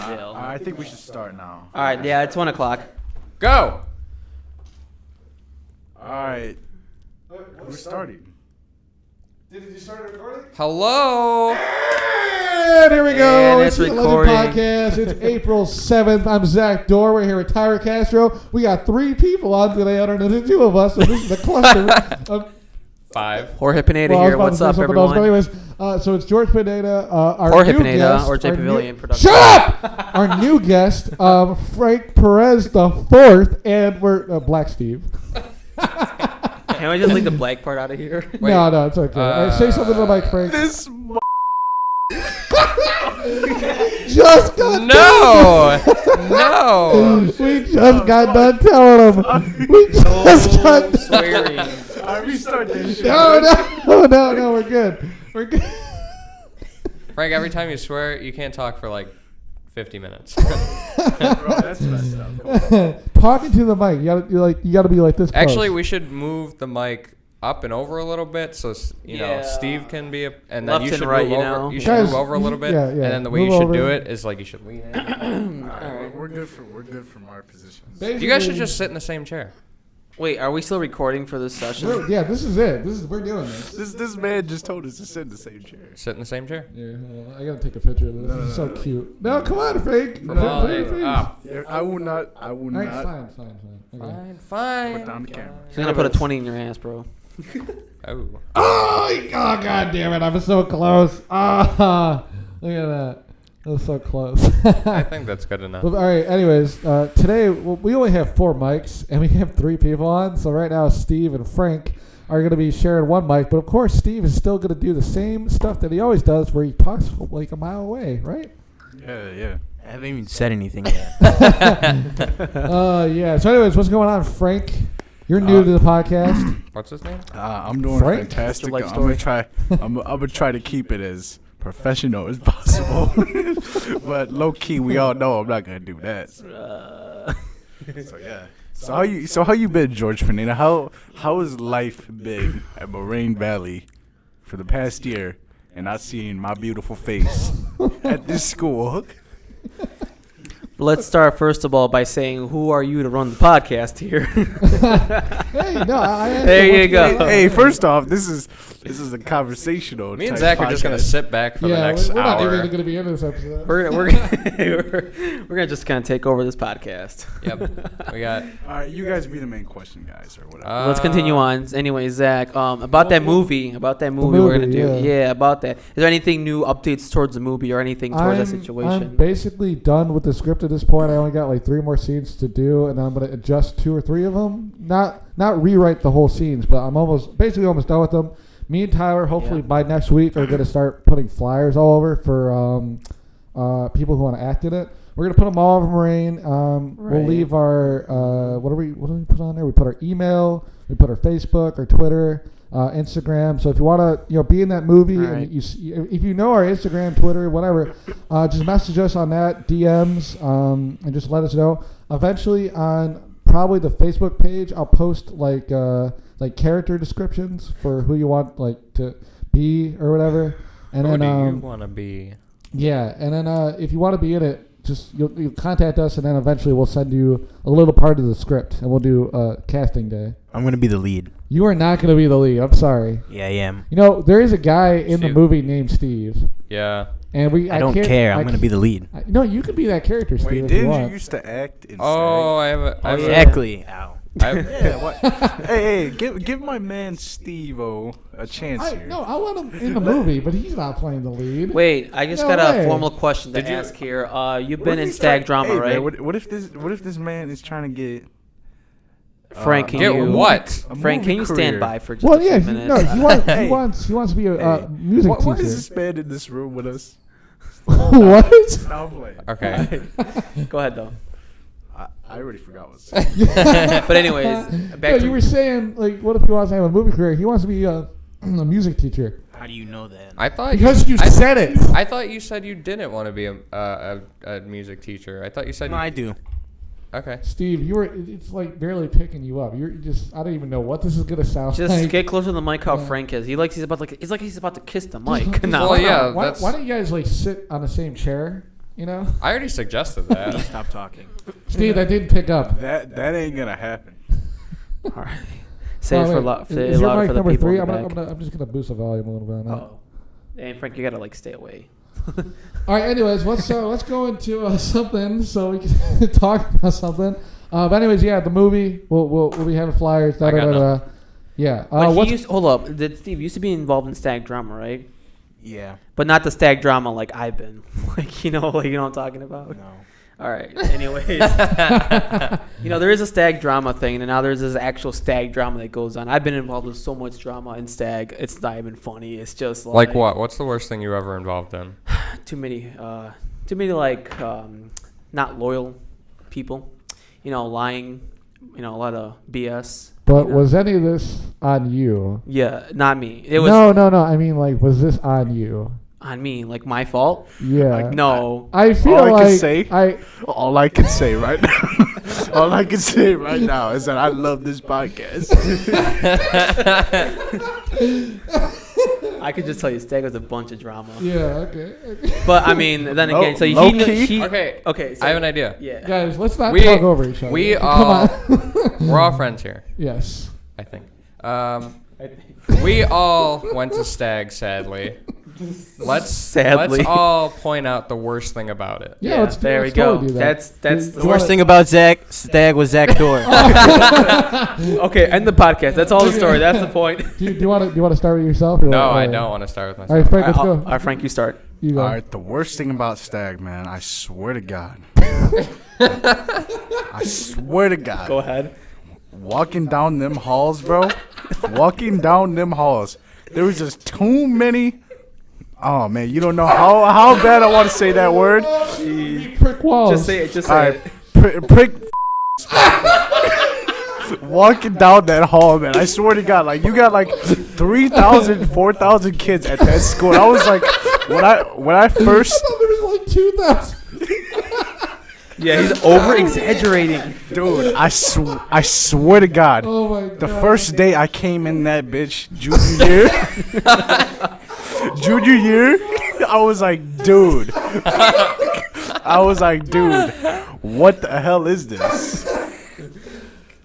jail. I think we should start now. All right, yeah, it's 1 o'clock. Go. All right. We're starting. Did you start recording? Hello. And here we go. And it's the recording. Podcast. It's April 7th. I'm Zach Dorr. We're here with Tyler Castro. We got 3 people on today other than the 2 of us. So this is the cluster. 5. Jorge Pineda Well, here. What's up, everyone? But anyways, so it's George Pineda. Our Jorge new Pineda guest, or JPavilion production. Shut up! Our new guest, Frank Perez the 4th, and we're Black Steve. Can we just leave the black part out of here? Wait. No, it's okay. All right, say something to Mike, Frank. This Just got No. We just got done telling him. We just got done. Swearing. I restart this shit. No, we're good. We're good. Frank, every time you swear, you can't talk for like 50 minutes. Bro, that's messed up. Come on. Talking to the mic, you gotta be like this. Close. Actually, we should move the mic up and over a little bit so you know Yeah. Steve can be and Left then you and should right, move you over. know? You should Guys, move over a little bit, yeah. and then the way Move you should over. do it is like you should lean in. All right, we're good from our positions. You guys should just sit in the same chair. Wait, are we still recording for this session? Yeah, this is it. We're doing this. This man just told us to sit in the same chair. Sit in the same chair. Yeah, I gotta take a picture of this. This is so cute. No, come on, Frank. I will not. All right, fine. Okay. Fine. Put down the camera. He's gonna put a 20 in your ass, bro. Oh. Oh, god damn it! I was so close. Ah, look at that. That was so close. I think that's good enough. Well, all right. Anyways, today we only have 4 mics, and we have 3 people on. So right now, Steve and Frank are going to be sharing 1 mic. But of course, Steve is still going to do the same stuff that he always does, where he talks like a mile away, right? Yeah. I haven't even said anything yet. Yeah. So anyways, what's going on, Frank? You're new to the podcast. What's his name? I'm doing Frank? fantastic. Life I'm story. gonna try to keep it as professional as possible. But low key, we all know I'm not gonna do that. So yeah. So how you been, George Pineda? How has life been at Moraine Valley for the past year, and not seeing my beautiful face at this school? Let's start first of all by saying, who are you to run the podcast here? Hey, no, I asked There him you what's go. going on. Hey, first off, this is a conversational. Me and type Zach are just gonna podcast. sit back for the next we're not hour. even going to be in this episode. we're gonna just kind of take over this podcast. Yep. We got. All right, you guys be the main question, guys, or whatever. Let's continue on. Anyway, Zach, about that movie we're gonna movie, do. yeah. About that. Is there anything new updates towards the movie or anything towards that situation? I'm basically done with the script at this point. I only got like 3 more scenes to do, and then I'm going to adjust 2 or 3 of them. Not rewrite the whole scenes, but I'm almost done with them. Me and Tyler, hopefully by next week, are going to start putting flyers all over for people who want to act in it. We're going to put them all over Moraine. We'll leave our what do we put on there? We put our email, we put our Facebook, our Twitter, Instagram. So if you want to be in that movie, and if you know our Instagram, Twitter, whatever, just message us on that DMs and just let us know. Eventually on probably the Facebook page, I'll post like character descriptions for who you want to be or whatever. And Who then do you want to be? yeah, and then if you want to be in it, just you'll contact us, and then eventually we'll send you a little part of the script, and we'll do casting day. I'm going to be the lead. You are not going to be the lead. I'm sorry. Yeah, I am. There is a guy in the Steve. movie named Steve, Yeah. and I don't care. I'm going to be the lead. No, you can be that character, Steve. Wait, if you didn't you want. used to act in Oh, I have a. I have a- Exactly. Ow. Yeah, what? hey, give my man Steve-O a chance here. No, I want him in the movie, but he's not playing the lead. Wait, I just No got a way. formal question to Did you- ask here. You've What been if in he's stag trying- drama, hey, right? Man, what if this man is trying to get Frank, can Get you what? Frank, can movie you stand career? by for just Well, a yeah, few minutes? he wants to be a music Why teacher. is this man in this room with us? What? No, I'm playing. Okay. Go ahead though. I already forgot what. But anyways, back to you were saying what if he wants to have a movie career? He wants to be a music teacher. How do you know that? I thought Because you I- said it. I thought you said you didn't want to be a music teacher. I thought you said. No, I do. Okay. Steve, it's like barely picking you up. You're just I don't even know what this is gonna sound just like. get closer to the mic. How Yeah. Frank is. It's like he's about to kiss the mic. No. Well, yeah. Why that's- don't you guys sit on the same chair? You know, I already suggested that. Stop talking. Steve, that didn't pick up. That ain't gonna happen. All right. Say it for Is your louder mic for the number people 3? in the I'm back. just gonna boost the volume a little bit on that. Oh. And Frank, you gotta like stay away. All right. Anyways, let's go into something so we can talk about something. But anyways, yeah, the movie. We'll be having flyers. I got nothing. Yeah. But hold up. Steve used to be involved in stag drama, right? Yeah. But not the stag drama like I've been. Like you know what I'm talking about. No. All right. Anyways, there is a stag drama thing, and now there's this actual stag drama that goes on. I've been involved with so much drama in stag. It's not even funny. It's just Like what? What's the worst thing you ever involved in? too many like not loyal people. Lying. A lot of BS. But was any of this on you? Yeah, not me. It was No. I mean, like, was this on you? on me. Like my fault. Yeah. Like, No. I feel all I can like say- All I can say right now is that I love this podcast. I could just tell you, stag was a bunch of drama. Yeah. Okay. But I mean, then Low- again, so low he key? Okay. Okay. So, I have an idea. Yeah. Guys, let's not We- talk over each other. we Come all- on. We're all friends here, Yes. I think. We all went to stag, sadly. Sadly. Let's all point out the worst thing about it. Yeah. Let's there we let's go. totally do that. That's Do The you worst wanna- thing about Stag was Zach Dorr. okay. End the podcast. That's all the story. That's the point. Do you want to start with yourself? Or No, what? I don't want to start with All right, myself. Frank, let's All go. right, Frank, you start. You go. All right, the worst thing about stag, man, I swear to God. I swear to God. Go ahead. Walking down them halls, bro. There was just too many. Oh man, you don't know how bad I want to say that word. Prick walls. Just say it. Just All say right, it. prick. Walking down that hall, man. I swear to God, like you got like 3,000, 4,000 kids at that school. And I was like, when I first. I thought there was like 2,000. Yeah, he's over exaggerating. Dude, I swear to God. Oh my god. The first day I came in that bitch, junior year, I was like, dude. What the hell is this?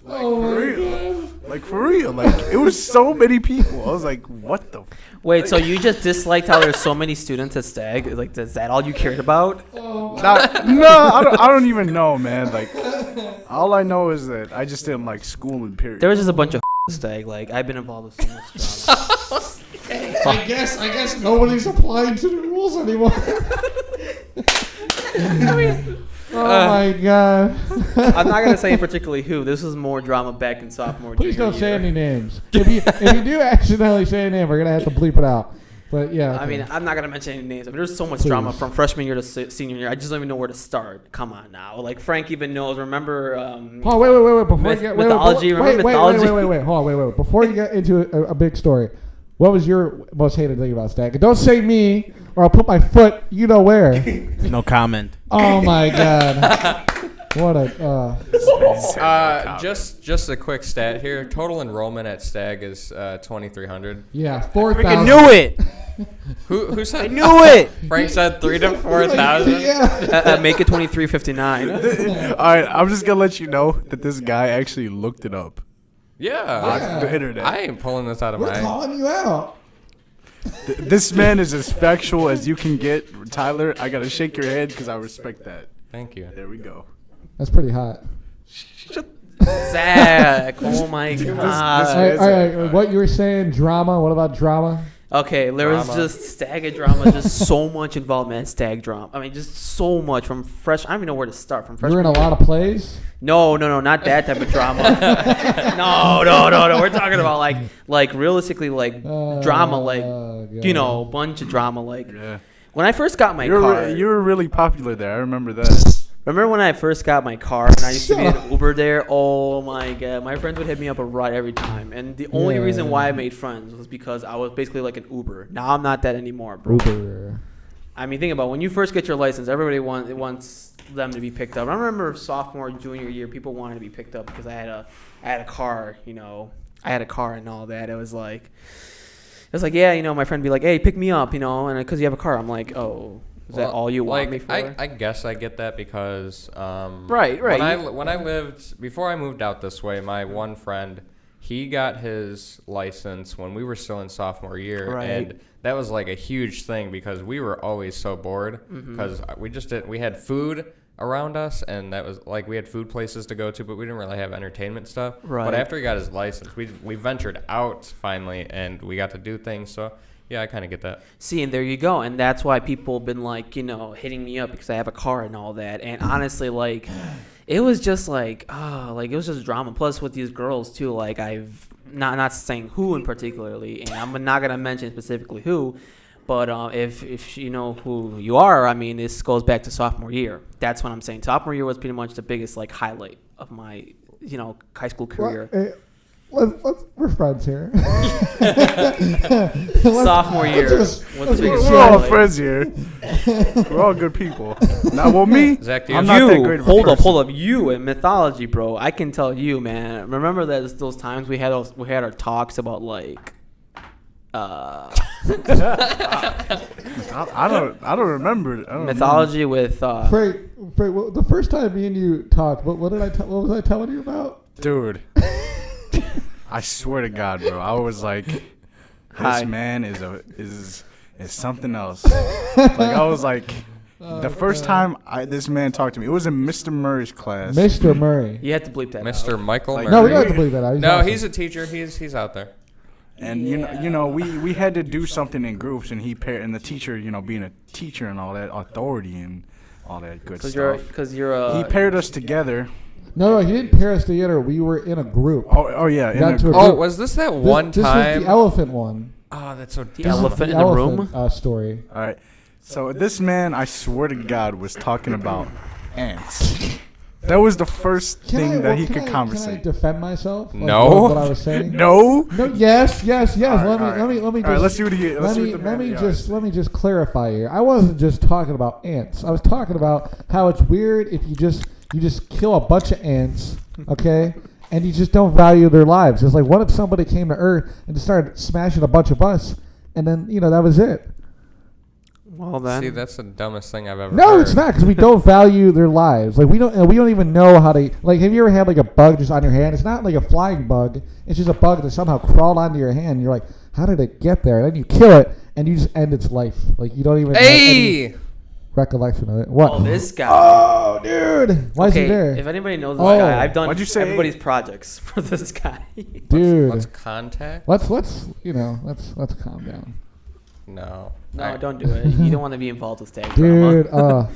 Oh my real. god. Like, for real. Like, it was so many people. I was like, what the? Wait, so you just disliked how there's so many students at stag? Like, is that all you cared about? Oh. I don't even know, man. Like, all I know is that I just didn't like schooling, period. There was just a bunch of stag. Like, I've been involved with so much drama. I guess nobody's applying to the rules anymore. Oh my god. I'm not gonna say particularly who. This was more drama back in sophomore. Please junior don't say year. any names. If you do accidentally say a name, we're gonna have to bleep it out. But yeah. I okay. mean, I'm not gonna mention any names. I mean, there's so much Please. drama from freshman year to senior year. I just don't even know where to start. Come on now. Like Frank even knows. Remember? Oh wait! Before Myth- you get mythology, remember mythology? Wait! Hold on, wait! Before you get into a big story, what was your most hated thing about stag? Don't say me, or I'll put my foot. You know where? No comment. Oh my god! What a. Just a quick stat here. Total enrollment at Stag is 2,300. Yeah, Freaking 4,000. knew it. Who said? I knew it. Frank said 3,000 to 4,000. Yeah. make it 2359. All right, I'm just gonna let you know that this guy actually looked it up Yeah. on the internet. I ain't pulling this out of We're my. calling you out. This man is as factual as you can get, Tyler. I gotta shake your head because I respect that. Thank you. There we go. That's pretty hot. Zach. Oh my this- god. this- All right. What you were saying? Drama. What about drama? Okay, there was Drama. just stag drama, just so much involvement in stag drama. I mean, just so much from fresh. I don't even know where to start. From You freshman. were in a lot of plays. No, not that type of drama. No. We're talking about like realistically drama, God. bunch of drama. Like Yeah. when I first got my You car. were really popular there. I remember that. Remember when I first got my car and I used to be in Uber there? Oh my god, my friends would hit me up a ride every time, and the only Yeah. reason why I made friends was because I was basically like an Uber. Now I'm not that anymore, bro. Uber. I mean, think about it. When you first get your license, everybody wants them to be picked up. I remember sophomore, junior year, people wanted to be picked up because I had a car, I had a car and all that. It was like, yeah, my friend would be like, hey, pick me up, and because you have a car, I'm like, oh, Is that all you want me for? I guess I get that because Right. When I lived before I moved out this way, my one friend, he got his license when we were still in sophomore year, Right. and that was like a huge thing because we were always so bored because we had food around us, and that was like we had food places to go to, but we didn't really have entertainment stuff. Right. But after he got his license, we ventured out finally, and we got to do things. So yeah, I kind of get that. See, and there you go. And that's why people have been, like, hitting me up because I have a car and all that. And honestly, like, it was just like, it was just drama. Plus with these girls, too, like, I've not saying who in particularly, and I'm not going to mention specifically who, but if you know who you are, I mean, this goes back to sophomore year. That's what I'm saying. Sophomore year was pretty much the biggest, like, highlight of my, high school career. We're friends here. Sophomore year was the biggest We're all highlight. friends here. We're all good people. Now, well, me, Zach, do I'm you- not that great of a hold person. up. You in mythology, bro. I can tell you, man. Remember those times we had our talks about like, I don't remember. I don't mythology with Frank, well, the first time me and you talked, what was I telling you about? Dude, I swear to God, bro. I was like, this Hi. man is something else. Like I was like, the first time this man talked to me, it was in Mr. Murray's class. Mr. Murray. you have to bleep that. Mr. out. Michael Like- Murray. No, we don't have to believe that. No, awesome. he's a teacher. He's out there. And you know, we had to do something in groups, and and the teacher, being a teacher and all that authority and all that good stuff. Because you're He paired us together. No, he didn't pair us together. We were in a group. Oh yeah. Got to a Oh, group. was this that This- one this time? was the elephant one. Oh, that's so The dumb. elephant in The the room. elephant, story. All right. So this man, I swear to God, was talking about ants. That was the first thing that he could Can I conversate. defend myself? Like No. What I was saying. No. No. Yes. Let me All just. right, let's see what he. Let's see what the let man- me yeah. let me just clarify here. I wasn't just talking about ants. I was talking about how it's weird if you just kill a bunch of ants, okay, and you just don't value their lives. It's like, what if somebody came to Earth and just started smashing a bunch of us, and then that was it. Well then. See, that's the dumbest thing I've ever No, heard. it's not, because we don't value their lives. Like we don't even know how to. Like, have you ever had like a bug just on your hand? It's not like a flying bug. It's just a bug that somehow crawled onto your hand. And you're like, how did it get there? And then you kill it, and you just end its life. Like you don't even have any Hey! recollection of it. What? Oh, this guy. Oh, dude! Why is he Okay, there? if anybody knows this Oh. guy, I've done What'd you say? everybody's projects for this guy. Dude, Let's contact? let's calm down, No. No, don't do it. You don't want to be involved with stag dude. drama.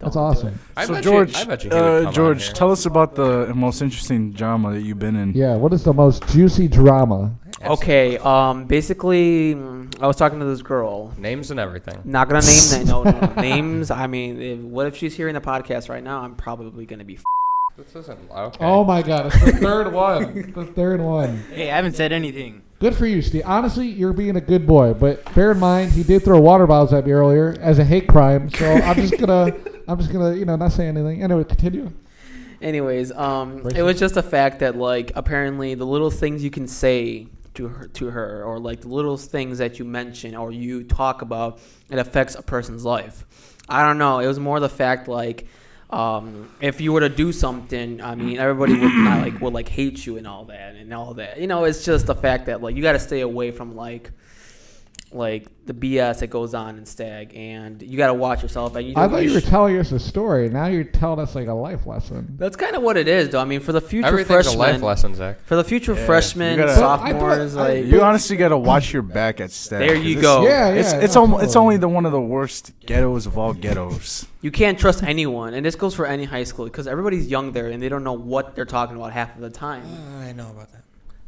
That's do awesome. it. I So bet George, I bet you he would come on George, here. tell us about the most interesting drama that you've been in. Yeah. What is the most juicy drama? Okay, basically, I was talking to this girl. Names and everything. Not gonna name no names. I mean, what if she's hearing the podcast right now? I'm probably gonna be. This isn't okay. Oh my God! It's the third one. The third one. Hey, I haven't said anything. Good for you, Steve. Honestly, you're being a good boy, but bear in mind he did throw water bottles at me earlier as a hate crime. So I'm just gonna not say anything. Anyway, continue. Anyways, it was just a fact that like apparently the little things you can say to her, or like the little things that you mention or you talk about, it affects a person's life. I don't know. It was more the fact like. If you were to do something, I mean, everybody would hate you and all that. It's just the fact that like you got to stay away from like the BS that goes on in Stag, and you got to watch yourself. And I thought you were telling us a story. Now you're telling us like a life lesson. That's kind of what it is, though. I mean, for the future Everything's a life freshmen, lesson, Zach. for the future Yeah, freshmen, you gotta- sophomores, But I like You honestly gotta watch your back at Stag. There you 'cause go. Yeah, It's only one of the worst ghettos of all ghettos. you can't trust anyone, and this goes for any high school because everybody's young there and they don't know what they're talking about half of the time. I know about that.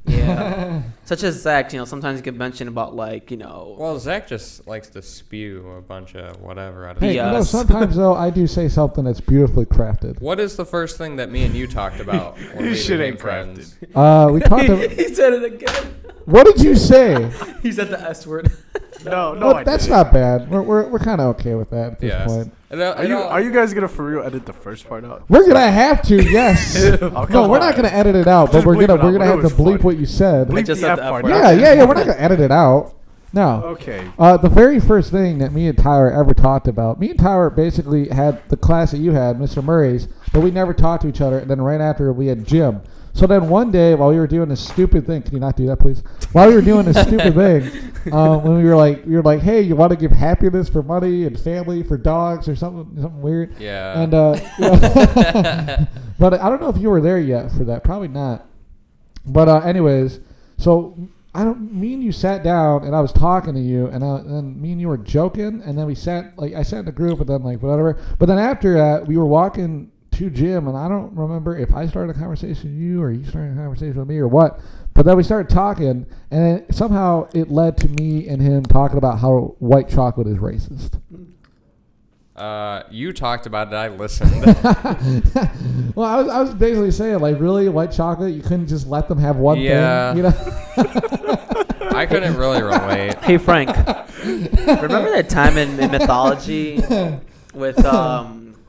Yeah, such as Zach. Sometimes you can mention about Well, Zach just likes to spew a bunch of whatever out of Hey, his Yes. sometimes though I do say something that's beautifully crafted. What is the first thing that me and you talked about when we This shit became ain't friends? We talked about. he said it again. What did you say? He said the S word. No, Well, that's not bad. We're kind of okay with that at this Yes. point. Are you guys gonna for real edit the first part out? We're gonna have to, yes. Oh, No, come we're not on. gonna edit it out, but Just we're bleep gonna it out, we're gonna but have it to was bleep funny. what you said. Bleep just the said F the F part word. out. Yeah. We're not gonna edit it out. No. Okay. The very first thing that me and Tyler ever talked about, me and Tyler basically had the class that you had, Mr. Murray's, but we never talked to each other. And then right after we had gym. So then one day while we were doing this stupid thing, can you not do that, please? While we were doing this stupid thing, when we were like, hey, you want to give happiness for money and family for dogs or something weird? Yeah. And but I don't know if you were there yet for that. Probably not. But anyways, so me and you sat down and I was talking to you and then me and you were joking and then I sat in the group and then like whatever. But then after that we were walking to gym and I don't remember if I started a conversation with you or you started a conversation with me or what. But then we started talking and somehow it led to me and him talking about how white chocolate is racist. You talked about it. I listened. Well, I was basically saying, like, really, white chocolate? You couldn't just let them have one thing, you know? I couldn't really relate. Hey, Frank. Remember that time in mythology with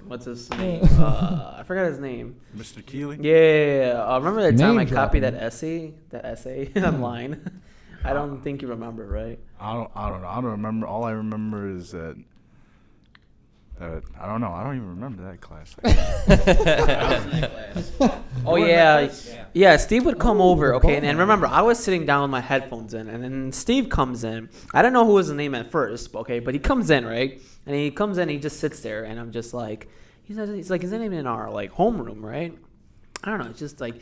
what's his name? I forgot his name. Mr. Keeley? Yeah. Remember that time I copied dropping. that essay online? I don't think you remember, right? I don't know. I don't remember. All I remember is that. I don't know. I don't even remember that class. Oh yeah. Steve would come over, okay, and remember, I was sitting down with my headphones in, and then Steve comes in. I don't know who was his name at first, okay, but he comes in, right, and he comes in, he just sits there, and I'm just like, he's like, is that even in our like homeroom, right? I don't know. It's just like,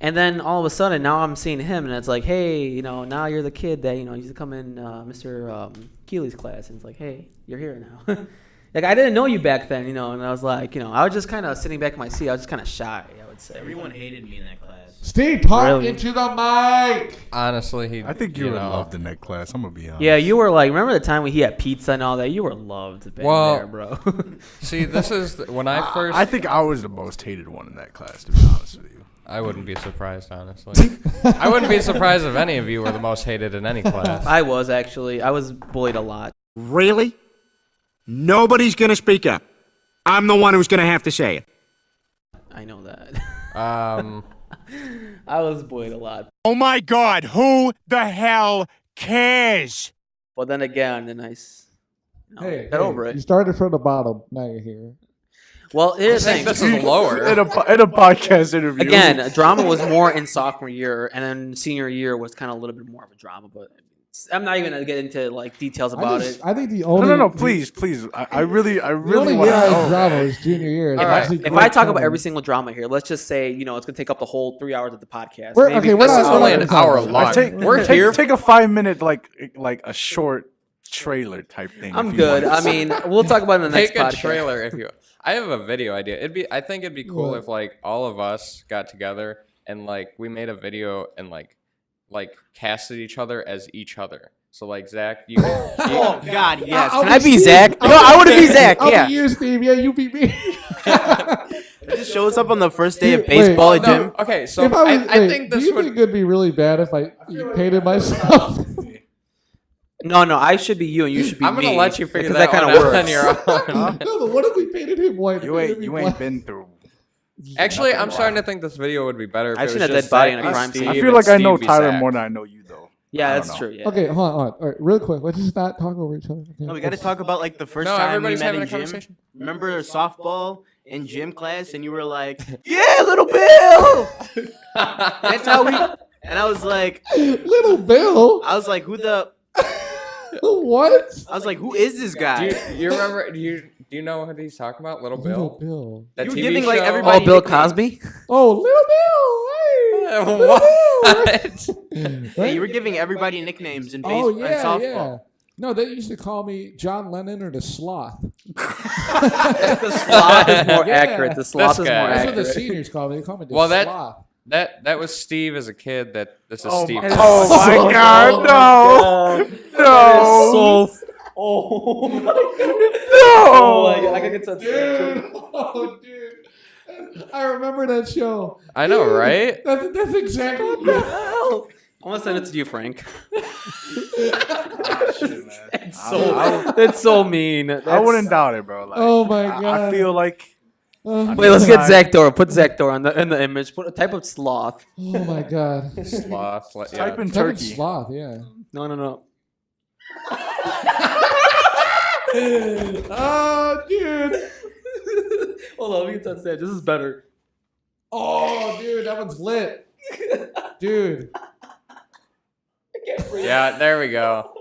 and then all of a sudden, now I'm seeing him, and it's like, hey, now you're the kid that used to come in Mr. Keeley's class, and it's like, hey, you're here now. Like, I didn't know you back then, and I was like, I was just kind of sitting back in my seat. I was just kind of shy, I would say. Everyone hated me in that class. Steve, talk Really? into the mic. Honestly, I think you were loved in that class. I'm going to be honest. Yeah, you were like, remember the time when he had pizza and all that? You were loved back there, bro. See, this is when I first. I think I was the most hated one in that class, to be honest with you. I wouldn't be surprised, honestly. I wouldn't be surprised if any of you were the most hated in any class. I was, actually. I was bullied a lot. Really? Nobody's going to speak up. I'm the one who's going to have to say it. I know that. I was bullied a lot. Oh my God, who the hell cares? But then again, got over it. You started from the bottom. Now you're here. Well, here's the thing. this is lower. In a podcast interview. Again, drama was more in sophomore year, and then senior year was kind of a little bit more of a drama, but I'm not even gonna get into like details about it. I think the only No, please. I really the only want year to I know. had drama was junior year. If I talk about every single drama here, let's just say it's gonna take up the whole 3 hours of the podcast. We're This not- is only an hour talking long. Take a 5-minute like a short trailer type thing. I'm if you good. want. I mean, we'll talk about it in the next Take a podcast. trailer if you. I have a video idea. I think it'd be cool What? if like all of us got together and like we made a video and like casted each other as each other. So like Zach, you. Oh God, yes. I'll Can I be be Steve. Zach? No, I want to be Zach. I'll Yeah. be you, Steve. Yeah, you beat me. It just shows up on the first day of Wait, baseball at No, gym. okay, so If I think do this you would. think it'd be really bad if I painted myself? No, I should be you, and you should be I'm me. gonna let you figure because that kind one of out works. on your own. No, but what if we painted him white? You ain't been through. Actually, I'm starting to think this video would be better if I've it seen was a just dead body Zach in a be crime Steve scene. I and feel like I Steve know be Tyler Zach. more than I know you, though. Yeah, I don't that's know. true. Yeah. Okay, hold on. All right, real quick. Let's just not talk over each other. Okay. No, we got to talk about like the first No, time we everybody's met having in a gym. conversation. Remember softball in gym class, and you were like, "Yeah, little Bill." That's how we. And I was like, Little Bill. "Who the?" What? I was like, "Who is this guy?" Do you remember? Do you know what he's talking about? Little Little Bill. Bill. That You were TV giving, show. like, everybody- Oh, Bill nickname. Cosby. Oh, Little Bill. Hey. What? Yeah, you were giving everybody nicknames in baseball Oh and yeah, softball. yeah. No, they used to call me John Lennon or the Sloth. The sloth is more Yeah. accurate. The sloth is guy. more That's what the accurate. seniors call me. They call me the Well, Sloth. That was Steve as a kid. This is Steve. Oh my God, no. No. Oh my god. No. Oh my god. I gotta get to Dude, oh dude, I remember that show. I know, right? That's exactly. I'm gonna send it to you, Frank. That's so mean. I wouldn't doubt it, bro. Like, Oh my god. I feel like Wait, let's get Zach Dorr. Put Zach Dorr in the image. Type of sloth. Oh my god. Sloth. type in Type in turkey. Sloth, yeah. No. Oh, dude. Hold on, let me touch that. This is better. Oh, dude, that one's lit. Dude. Yeah, there we go.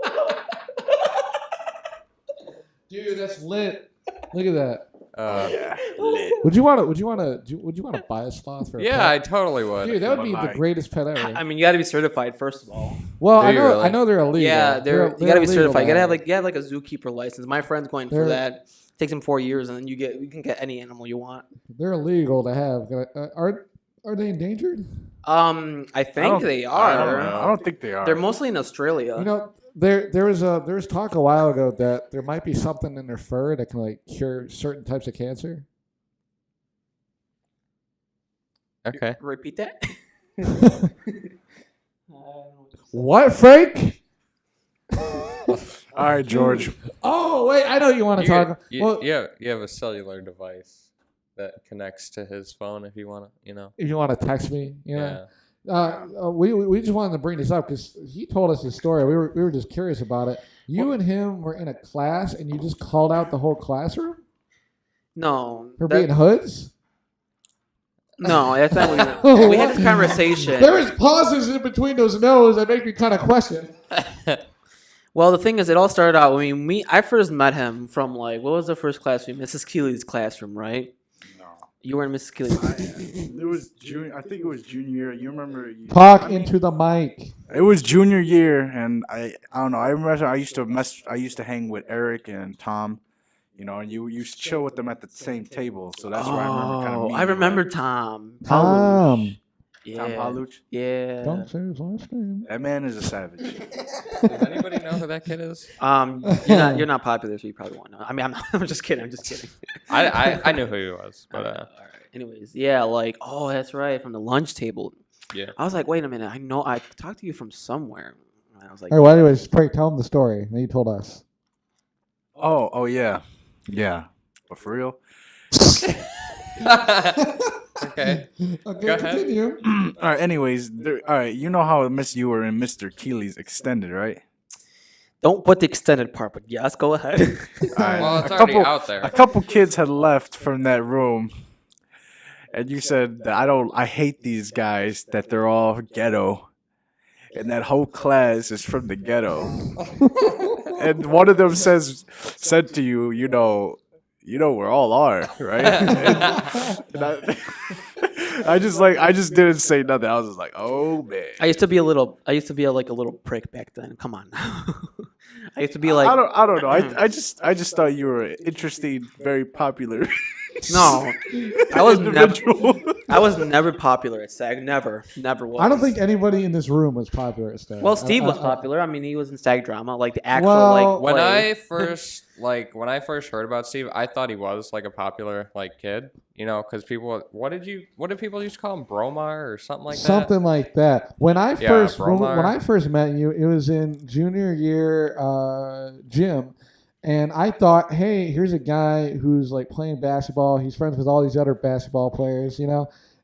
Dude, that's lit. Look at that. Yeah. Would you want to buy a sloth for a Yeah, pet? I totally would. Dude, that would be the greatest pet ever. I mean, you got to be certified first of all. Well, Do I you know, really? I know they're illegal. Yeah, you got to be illegal certified. You got to have now. like a zookeeper license. My friend's going for They're- that. Takes him 4 years, and then you can get any animal you want. They're illegal to have. Are they endangered? I think they are. I don't think they are. They're mostly in Australia. You know, there was talk a while ago that there might be something in their fur that can like cure certain types of cancer. Okay. Repeat that. What, Frank? All right, George. Oh wait, I know you want to talk. Well, You have a cellular device that connects to his phone if you want to, if you want to text me, you know. Yeah. We just wanted to bring this up because he told us his story. We were just curious about it. You and him were in a class, and you just called out the whole classroom No. for being hoods. No, that's not what we had this conversation. There is pauses in between those no's that make me kind of question. Well, the thing is, it all started out. I first met him from what was the first classroom? Mrs. Keeley's classroom, right? No. You were in Mrs. Keeley's. It was junior. I think it was junior year. You remember? Talk into the mic. It was junior year, and I don't know. I remember I used to hang with Eric and Tom, and you used to chill with them at the same table. So that's where I remember kind of meeting I you, remember like, Tom. Tom. Yeah. Tom Paluch. Yeah. Don't say his last name. That man is a savage. Does anybody know who that kid is? You're not popular, so you probably won't know. I mean, I'm just kidding. I knew who he was, but all right. Anyways, yeah, that's right, from the lunch table. yeah. I was like, wait a minute, I know I talked to you from somewhere. And I was like, All right, well, anyways, Frank, tell him the story that you told us. Oh yeah. But for real. Okay. Okay, Go ahead. continue. All right. Anyways, all right. You know how you were in Mr. Keeley's extended, right? don't put the extended part, but yes, go ahead. All right. Well, it's A already couple- out there. A couple kids had left from that room, and you said that I hate these guys, that they're all ghetto, and that whole class is from the ghetto. And one of them said to you, we're all are, right? And I just didn't say nothing. I was just like, oh man. I used to be a little prick back then. Come on. I used to be like, I don't know. I just thought you were interesting, very popular. no, I was individual. I was never popular at SAG. Never was. I don't think anybody in this room was popular at Stag. Well, Steve was popular. I mean, he was in SAG drama, like the actual Well- When play. I first heard about Steve, I thought he was like a popular kid, because what did people used to call him, Bromar or something like that? Something like that. When I Yeah, first when Bromar. I first met you, it was in junior year gym, and I thought, hey, here's a guy who's like playing basketball. He's friends with all these other basketball players,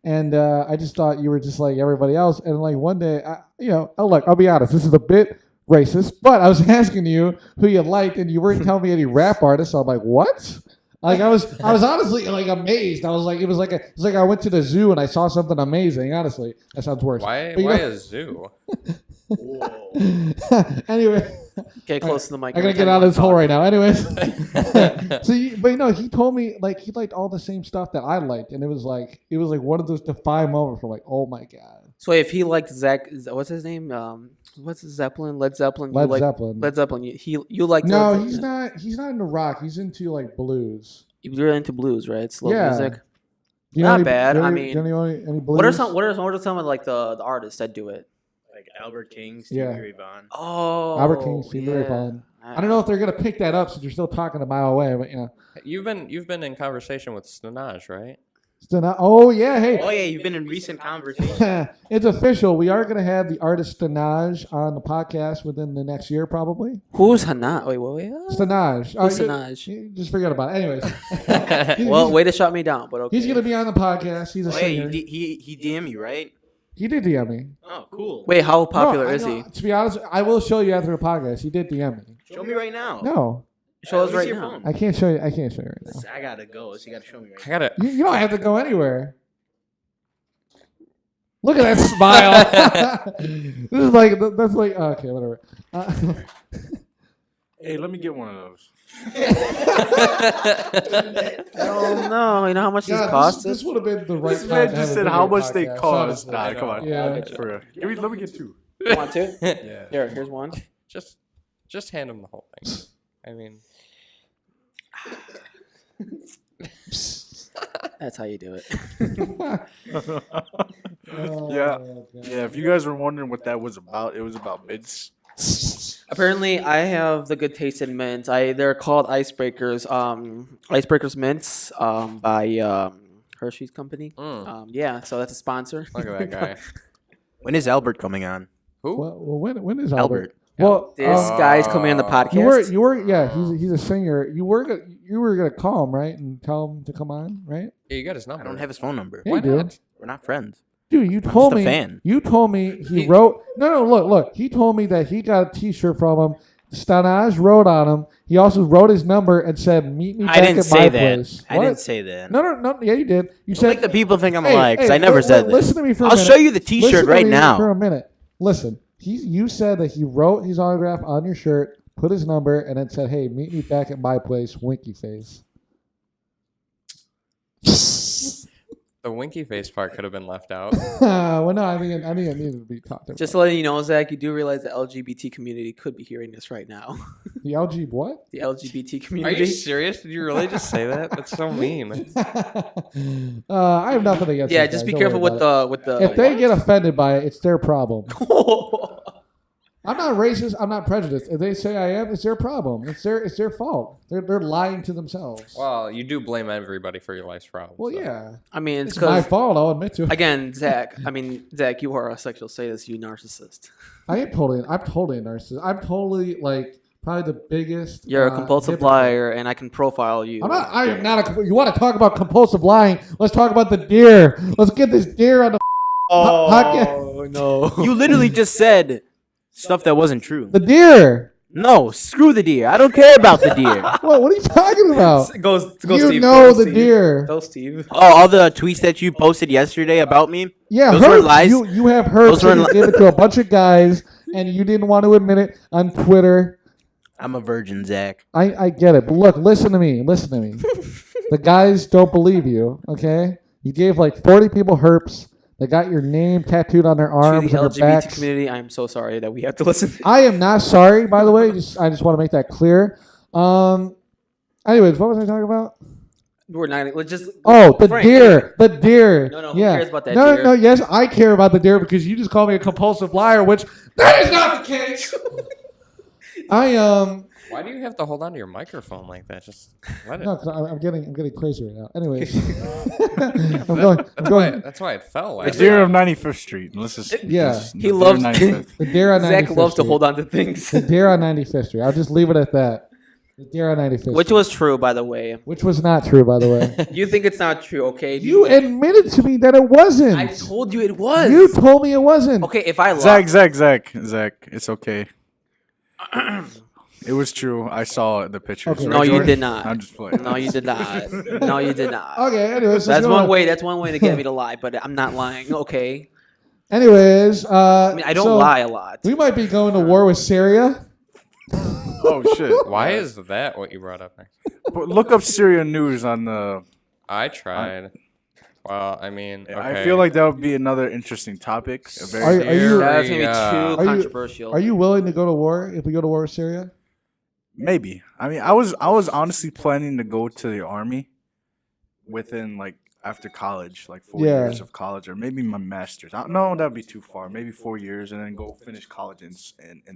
And I just thought you were just like everybody else. And like one day, look, I'll be honest, this is a bit racist, but I was asking you who you liked, and you weren't telling me any rap artists. So I'm like, what? Like I was honestly like amazed. I was like, it was like I went to the zoo and I saw something amazing. Honestly, that sounds worse. Why But, a zoo? Anyway, Get close to the mic. I gotta get out of this hole right now. Anyways, he told me like he liked all the same stuff that I liked, and it was like one of those defining moments. Like, oh my god. So if he liked what's his name? What's Zeppelin? Led Zeppelin. Led Zeppelin. Led Zeppelin. You like? No, Led he's Zeppelin. not. He's not into rock. He's into like blues. You're into blues, right? Slow Yeah. music. Do you know Not any- bad. do you know I any- mean, do you know any blues? What are some of like the artists that do it? Like Albert King, Stevie Yeah. Ray Vaughan. Oh, Albert King, Stevie Ray Vaughan. I don't know if they're gonna pick that up since you're still talking a mile away, but You've been in conversation with Stanaj, right? still not. Oh yeah, hey. Oh yeah, you've been in recent conversation. It's official. We are going to have the artist Stanaj on the podcast within the next year, probably. Who's Hana? Wait. Stanaj. Who's Stanaj? You just forget about it. Anyways. Well, way to shut me down, but okay. He's going to be on the podcast. He's a Oh yeah, singer. he DM you, right? He did DM me. Oh, cool. Wait, how popular No, is he? To be honest, I will show you after the podcast. He did DM me. Show me right now. No, Show us Let me right see your now. phone. I can't show you. I can't show you right now. I gotta go, so you gotta show me right I now. gotta. You don't have to go anywhere. Look at that smile. This is like that's like okay, whatever. Hey, let me get one of those. Oh no! You know how much these cost? This would have been the right This time. man to just have said a how video much they podcast, cost. honestly. Nah, come on. Yeah. For real. Let me get two. You want to? Yeah. Here, here's one. Just hand him the whole thing. I mean, That's how you do it. Oh, Yeah. God. Yeah, if you guys were wondering what that was about, it was about mints. Apparently, I have the good taste in mints. They're called icebreakers. Icebreakers mints. By Hershey's company. Yeah, so that's a sponsor. look at that guy. When is Albert coming on? Who? Well, when is Albert. Albert? Well, This guy's coming on the podcast. you were, yeah. He's a singer. You were gonna call him, right, and tell him to come on, right? Yeah, you got his number. I don't have his phone number. Yeah, you do. not? We're not friends. Dude, you told just a me. fan. You told me he wrote. No, look. He told me that he got a T-shirt from him. Stanaj wrote on him. He also wrote his number and said, "Meet me back I didn't at say my that. place." I What? didn't say that. No. Yeah, you did. You Don't said make the people think I'm a Hey, lie, because hey, I never wait, said that. Listen to me for a I'll minute. show you the Listen T-shirt to right me now. For a minute. Listen. You said that he wrote his autograph on your shirt, put his number, and then said, "Hey, meet me back at my place." Winky face. The winky face part could have been left out. Well, no, I think it needed to be talked about. Just to let you know, Zach, you do realize the LGBT community could be hearing this right now. The LG what? The LGBT Are community. you serious? Did you really just say that? That's so mean. I have nothing against. Yeah, these just guys. be Don't careful worry with about the it. If they get offended by it, it's their problem. the. I'm not racist. I'm not prejudiced. If they say I am, it's their problem. It's their fault. They're lying to themselves. Well, you do blame everybody for your life's problems. Well, so. yeah, I mean, it's it's my because fault. I'll admit to it. again, Zach. You are a sexual sadist, you narcissist. I'm totally a narcissist. I'm totally like probably the biggest. You're a compulsive hypocrite. liar, and I can profile you. I am not a. You want to talk about compulsive lying? Let's talk about the deer. Let's get this deer on the podcast. Oh no! You literally just said stuff that wasn't true. The deer. No, screw the deer. I don't care about the deer. What are you talking about? Go, You Steve. know Go, the Steve. deer. Go, Steve. Oh, all the tweets that you posted yesterday about me? Yeah, Those were Herb, lies. You have heard Those were that you gave it to a bunch of guys, and you didn't want to admit it on Twitter. I'm a virgin, Zach. I get it, but look, listen to me. The guys don't believe you. Okay, you gave like 40 people herps. They got your name tattooed on their To arms the and their LGBT backs. community, I'm so sorry that we have to listen. I am not sorry, by the way. I just want to make that clear. Anyways, what was I talking about? We're not. Let's just. Oh, the Frank, deer. The deer. No, who yeah. cares about that no, deer? No, yes, I care about the deer because you just called me a compulsive liar, which that is not the case. Why do you have to hold on to your microphone like that? Just let it. No, because I'm getting crazy right now. Anyways, I'm going. That's why it fell. The Last deer time. of 95th Street. Let's just, Yeah. just- He the deer of loves- 95th. The deer on 95th Zach loves to Street. hold on to things. The deer on 95th Street. I'll just leave it at that. The deer on 95th Which Street. was true, by the way. Which was not true, by the way. You think it's not true, okay? You admitted to me that it wasn't. I told you it was. You told me it wasn't. Okay, if I lie. Zach, it's okay. It was true. I saw the pictures. Okay. Right, No, you Jordan? did not. I'm just playing. No, you did not. No, you did not. Okay, anyways. That's let's go one on. way. That's one way to get me to lie, but I'm not lying. Okay. Anyways. I mean, I don't lie a lot. We might be going to war with Syria. Oh, shit. Why is that what you brought up next? But look up Syria news on the... I tried. Well, I mean, okay. I feel like that would be another interesting topic. A very Are you- That's gonna be Syria. too you- controversial. Are you willing to go to war if we go to war with Syria? Maybe. I mean, I was honestly planning to go to the army within like after college, like 4 Yeah. years of college, or maybe my master's. No, that'd be too far. Maybe 4 years and then go finish college in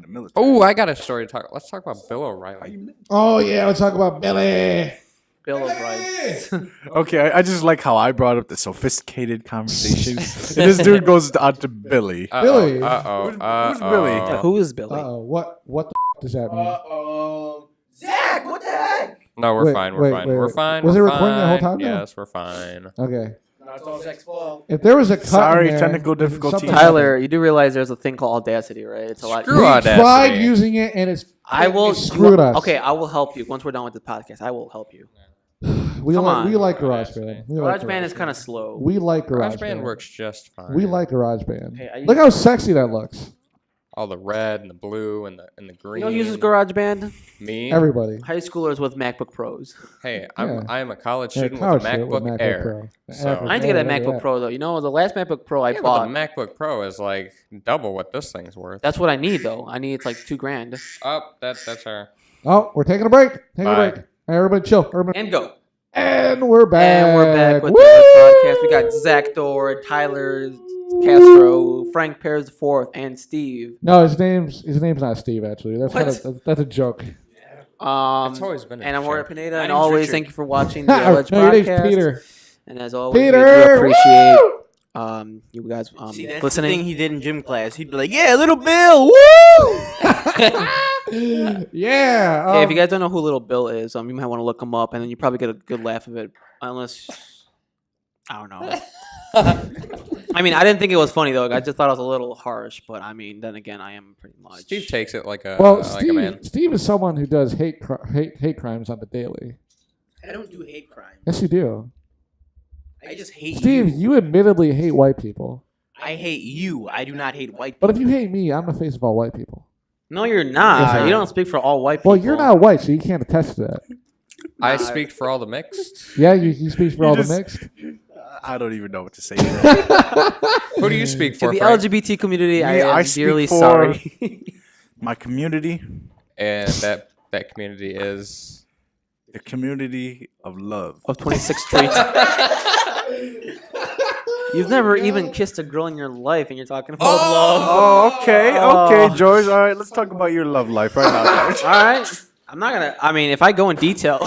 the military. Oh, I got a story to talk. Let's talk about Bill O'Reilly. Oh yeah, let's talk about Billy. Bill of Rights. Okay, I just like how I brought up the sophisticated conversation, and this dude goes on to Billy. Billy. Who's Billy? Who is Billy? What the does that mean? Zach, what the heck? No, we're Wait, fine. wait, We're fine. wait, We're wait. fine. Was we're it recording the whole fine. time, though? Yes, we're fine. Okay. That's all Zach's fault. If there was a cut Sorry, in there, technical then difficulties. something Tyler, you do realize there's a thing called Audacity, right? It's a lot. Screw We Audacity. tried using it, and it screwed us. Okay, I will help you once we're done with the podcast. I will help you. We Come on. like GarageBand. GarageBand is kind of slow. We like GarageBand GarageBand. works just fine. We like GarageBand. Okay, Look how sexy that looks. all the red and the blue and the green. You know who uses GarageBand? Me. Everybody. High schoolers with MacBook Pros. Hey, Yeah. I'm a college Yeah, student college with a student with MacBook MacBook Air. Pro. So- I need to get a Yeah, MacBook yeah. Pro though. You know, the last MacBook Pro I Yeah, bought. but the MacBook Pro is like double what this thing's worth. That's what I need though. I need it's like $2,000. Oh, that's our. Oh, we're taking a break. Taking Bye. a break. All right, everybody chill. Everybody. And go. And we're back. And we're back with Woo! the podcast. We got Zach Dorr, Tyler Castro, Frank Perez IV, and Steve. No, his name's not Steve. Actually, that's What? that's a joke. It's always been. And I'm Jorge Pineda, and name's always Richard. thank you for watching the No, Alleged your name's podcast. Peter. And as always, we Peter. do appreciate Woo! you guys See, that's listening. the thing he did in gym class. He'd be like, "Yeah, little Bill, woo!" Yeah. Okay, if you guys don't know who Little Bill is, you might want to look him up, and then you probably get a good laugh of it. Unless, I don't know. I mean, I didn't think it was funny though. I just thought it was a little harsh. But I mean, then again, I am pretty much. Steve takes it like a well, like a man. Steve is someone who does hate crimes on the daily. I don't do hate crime. Yes, you do. I just hate Steve, you. you admittedly hate white people. I hate you. I do not hate white But people. if you hate me, I'm the face of all white people. No, you're not. Yes, I You am. don't speak for all white people. Well, you're not white, so you can't attest to that. I speak for all the mixed. Yeah, you speak for all just- the mixed. I don't even know what to say. There. Who do you speak To for, the Frank? LGBT community, I Me, I am speak dearly for- sorry. My community, And that community is. the community of love. Of 26th Street. You've never even kissed a girl in your life, and you're talking about love. Oh, okay, Oh. okay, George. All right, let's talk about your love life right now. George. All right. I'm not gonna. I mean, if I go in detail.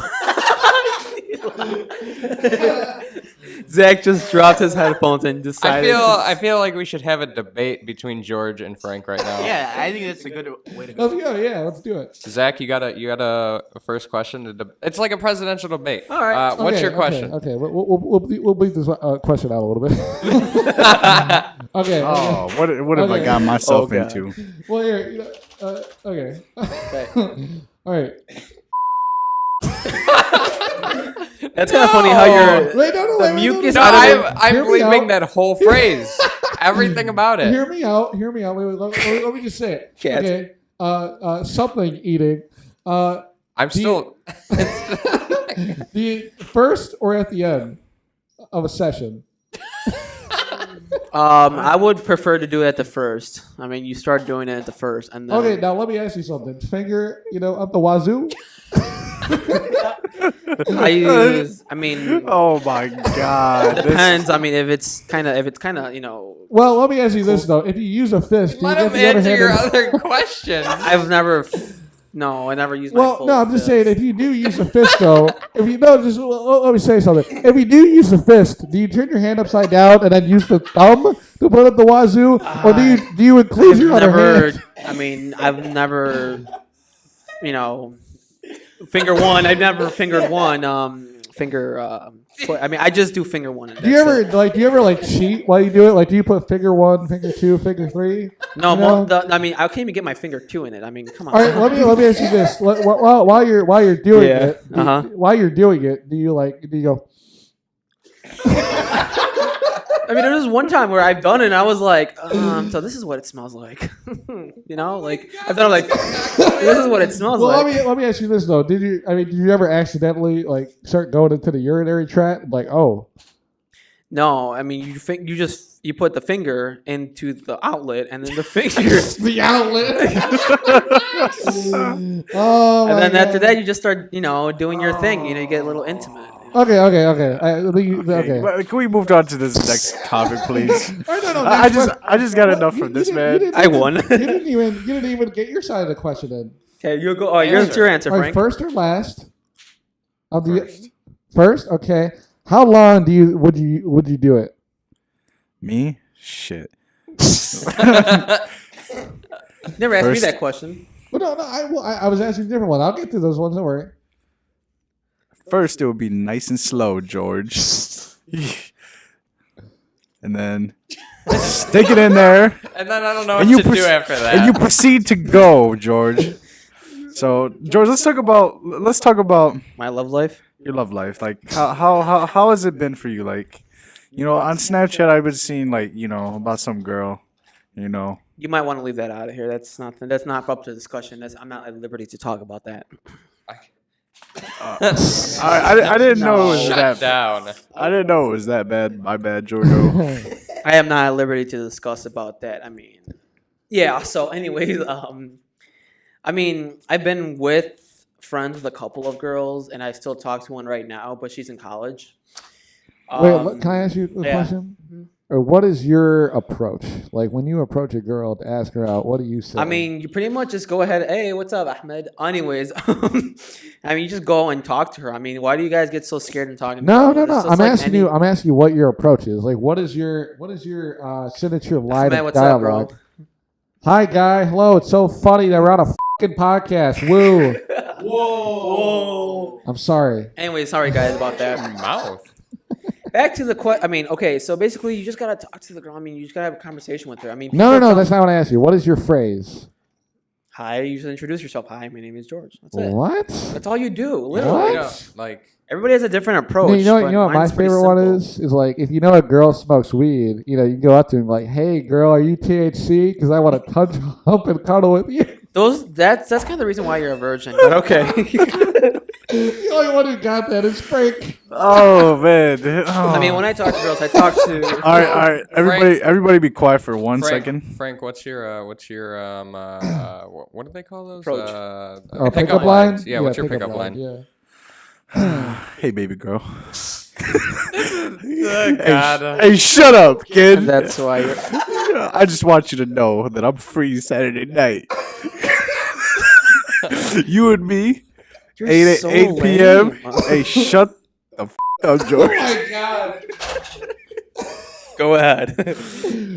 Zach just dropped his headphones and decided. I feel like we should have a debate between George and Frank right now. Yeah, I think that's a good way to go. Let's go. Yeah, let's do it. Zach, you got a first question. It's like a presidential debate. All right. What's Okay, your question? Okay, we'll beat this question out a little bit. Okay. Oh, what have I Okay. got myself Oh, God. into? Well, here. Okay. All right. That's kind of funny how you're. Wait, no, The wait, mucus No, out of I'm, it. I'm Hear me believing out. that whole phrase. Everything about it. Hear me out. Wait, let me just say it. Cat. Okay. Something eating. I'm still. The first or at the end of a session. I would prefer to do it at the first. I mean, you start doing it at the first, and then. Okay, now let me ask you something. Finger, up the wazoo. I mean, Oh my God! This- depends. I mean, if it's kind of, Well, let me ask you this though: if you use a fist, do you Let get him the other answer hand? your in- other question. I've never. No, I never used my Well, full no, I'm just fist. saying if you do use a fist though, if you no, just let me say something. If you do use a fist, do you turn your hand upside down and then use the thumb to put up the wazoo, or do you include I've your other never. hand? I mean, I've never. Finger one. I've never fingered one. Foot. I mean, I just do finger one. And Do you ever cheat while you do it? Like, do you put finger 1, finger 2, finger 3? No, you know? I mean, I can't even get my finger 2 in it. I mean, come on. All right, let me ask you this: while you're doing Yeah, it, uh-huh. while you're doing it, do you go? I mean, there was one time where I've done it, and I was like, so this is what it smells like. I thought like, this is what it smells Well, like. let me ask you this though: did you ever accidentally start going into the urinary tract? Like, oh, No, I mean, you put the finger into the outlet, and then the finger, the outlet. Oh, and my then after God. that, you just start, doing your thing. You get a little intimate. Okay. Okay, well, can we move on to this next topic, please? No, I just got enough from this man. I won. You didn't even get your side of the question in. Okay, you go. Oh, it's your answer, All right, Frank. first or last? Of the first. Okay. How long would you do it? Me? Shit. Never asked me First. that question. Well, no. I was asking a different one. I'll get to those ones. Don't worry. First, it would be nice and slow, George. and then stick it in there. And then I don't know And what to do after that. And you proceed to go, George. So, George, let's talk about My love life. your love life. Like, how has it been for you? Like, on Snapchat, I've been seeing about some girl, You might want to leave that out of here. That's not up to discussion. I'm not at liberty to talk about that. I didn't know it was Shut that. down. I didn't know it was that bad. My bad, Jordo. I am not at liberty to discuss about that. I mean, yeah. So, anyways, I've been friends with a couple of girls, and I still talk to one right now, but she's in college. Wait, can I ask you a question? Mm-hmm. Or what is your approach? Like when you approach a girl to ask her out, what do you say? I mean, you pretty much just go ahead. Hey, what's up, Ahmed? Anyways, you just go and talk to her. I mean, why do you guys get so scared and talking? No. I'm asking you what your approach is. Like, what is your signature line Ahmed, of what's dialogue? up, bro? Hi, guy. Hello. It's so funny that we're on a fucking podcast. Woo. Whoa. I'm sorry. Anyway, sorry guys about that. Mouth. Back to the question. Okay, so basically, you just gotta talk to the girl. You just gotta have a conversation with her. No. That's not what I asked you. What is your phrase? Hi, you should introduce yourself. Hi, my name is George. That's it. What? That's all you do, literally. What? Everybody has a different approach. You know what my favorite one is? Is like if a girl smokes weed, you can go up to him like, "Hey, girl, are you THC? Because I want to touch up and cuddle with you." That's kind of the reason why you're a virgin. But okay. The only one who got that is Frank. Oh man. Oh. When I talk to girls, I talk to. All right. Everybody, be quiet for one second. Frank, what's your what do they call those? Approach. Pickup line? Lines. Yeah, what's your pickup line? Yeah. Hey, baby girl. God. Hey, shut up, kid. That's why you're. I just want you to know that I'm free Saturday night. You and me, You're 8 so 8 p.m. lame. Hey, shut the up, George. Oh my God. Go ahead.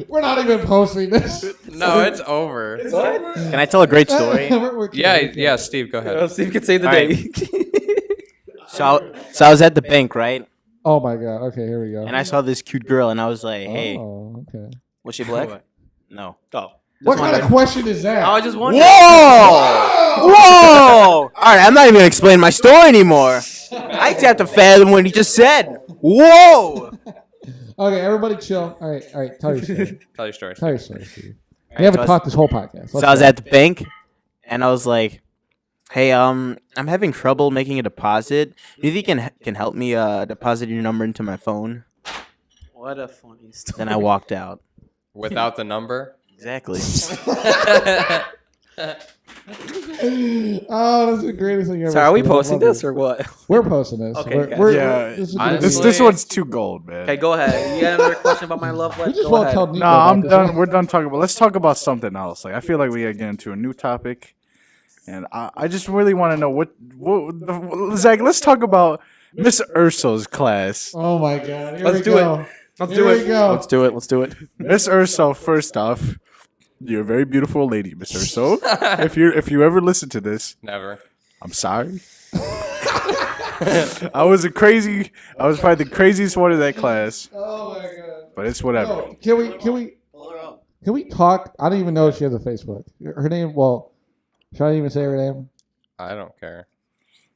We're not even posting this. No, it's over. Can I tell a great story? Yeah, Steve, go ahead. Steve can say the All right. day. So I was at the bank, right? Oh my God. Okay, here we go. And I saw this cute girl, and I was like, "Hey, Oh, okay. Was she black? no." Oh. What kind of question is that? I was just wondering. Whoa! All right, I'm not even gonna explain my story anymore. I just have to fathom what he just said. Whoa! Okay, everybody chill. All right. Tell your story. Tell your story. Tell your story, Steve. We haven't talked this whole podcast. So I was at the bank, and I was like, "Hey, I'm having trouble making a deposit. Do you think you can help me deposit your number into my phone?" What a funny story. Then I walked out. Without the number? Exactly. Oh, that's the greatest thing ever. So are we Steve. I posting love this it. or what? We're posting this. Okay, We're- guys. we're- Yeah, this is honestly- good. This one's too gold, man. Okay, go ahead. You got another question about my love life? We just Go won't ahead. tell Nico No, about I'm this done. one. We're done talking about. Let's talk about something else. Like I feel like we gotta get into a new topic, and I just really want to know what Zach. Let's talk about Miss Urso's class. Oh my God. Here Let's we do go. it. Let's Here do we it. go. Let's do it. Miss Urso, first off, you're a very beautiful lady, Miss Urso. if you ever listen to this, Never. I'm sorry. I was probably the craziest one in that class, Oh my God. but it's whatever. Oh, can we talk? I don't even know if she has a Facebook. Her name. Well, should I even say her name? I don't care.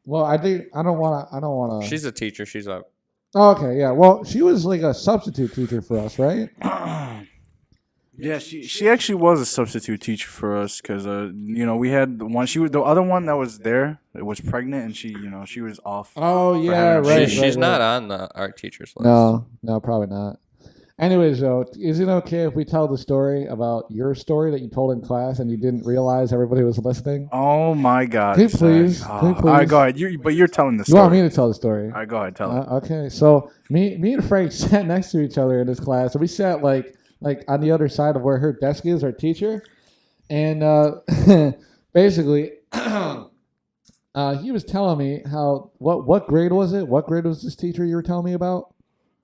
Well, I don't want to. She's a teacher. She's up. Oh, okay, yeah. Well, she was like a substitute teacher for us, right? Yeah, she actually was a substitute teacher for us because we had the one. She was the other one that was there. It was pregnant, and she was off. Oh yeah, having- right. She's right, not right. on the art teachers list. No, probably not. Anyways, though, is it okay if we tell the story about your story that you told in class and you didn't realize everybody was listening? Oh my God! Can you please? Zach. Can you All right, please? go ahead. You're telling the You story. want me to tell the story? All right, go ahead. Tell it. Okay, so me and Frank sat next to each other in this class, and we sat like on the other side of where her desk is, our teacher, and basically, he was telling me how what grade was it? What grade was this teacher you were telling me about?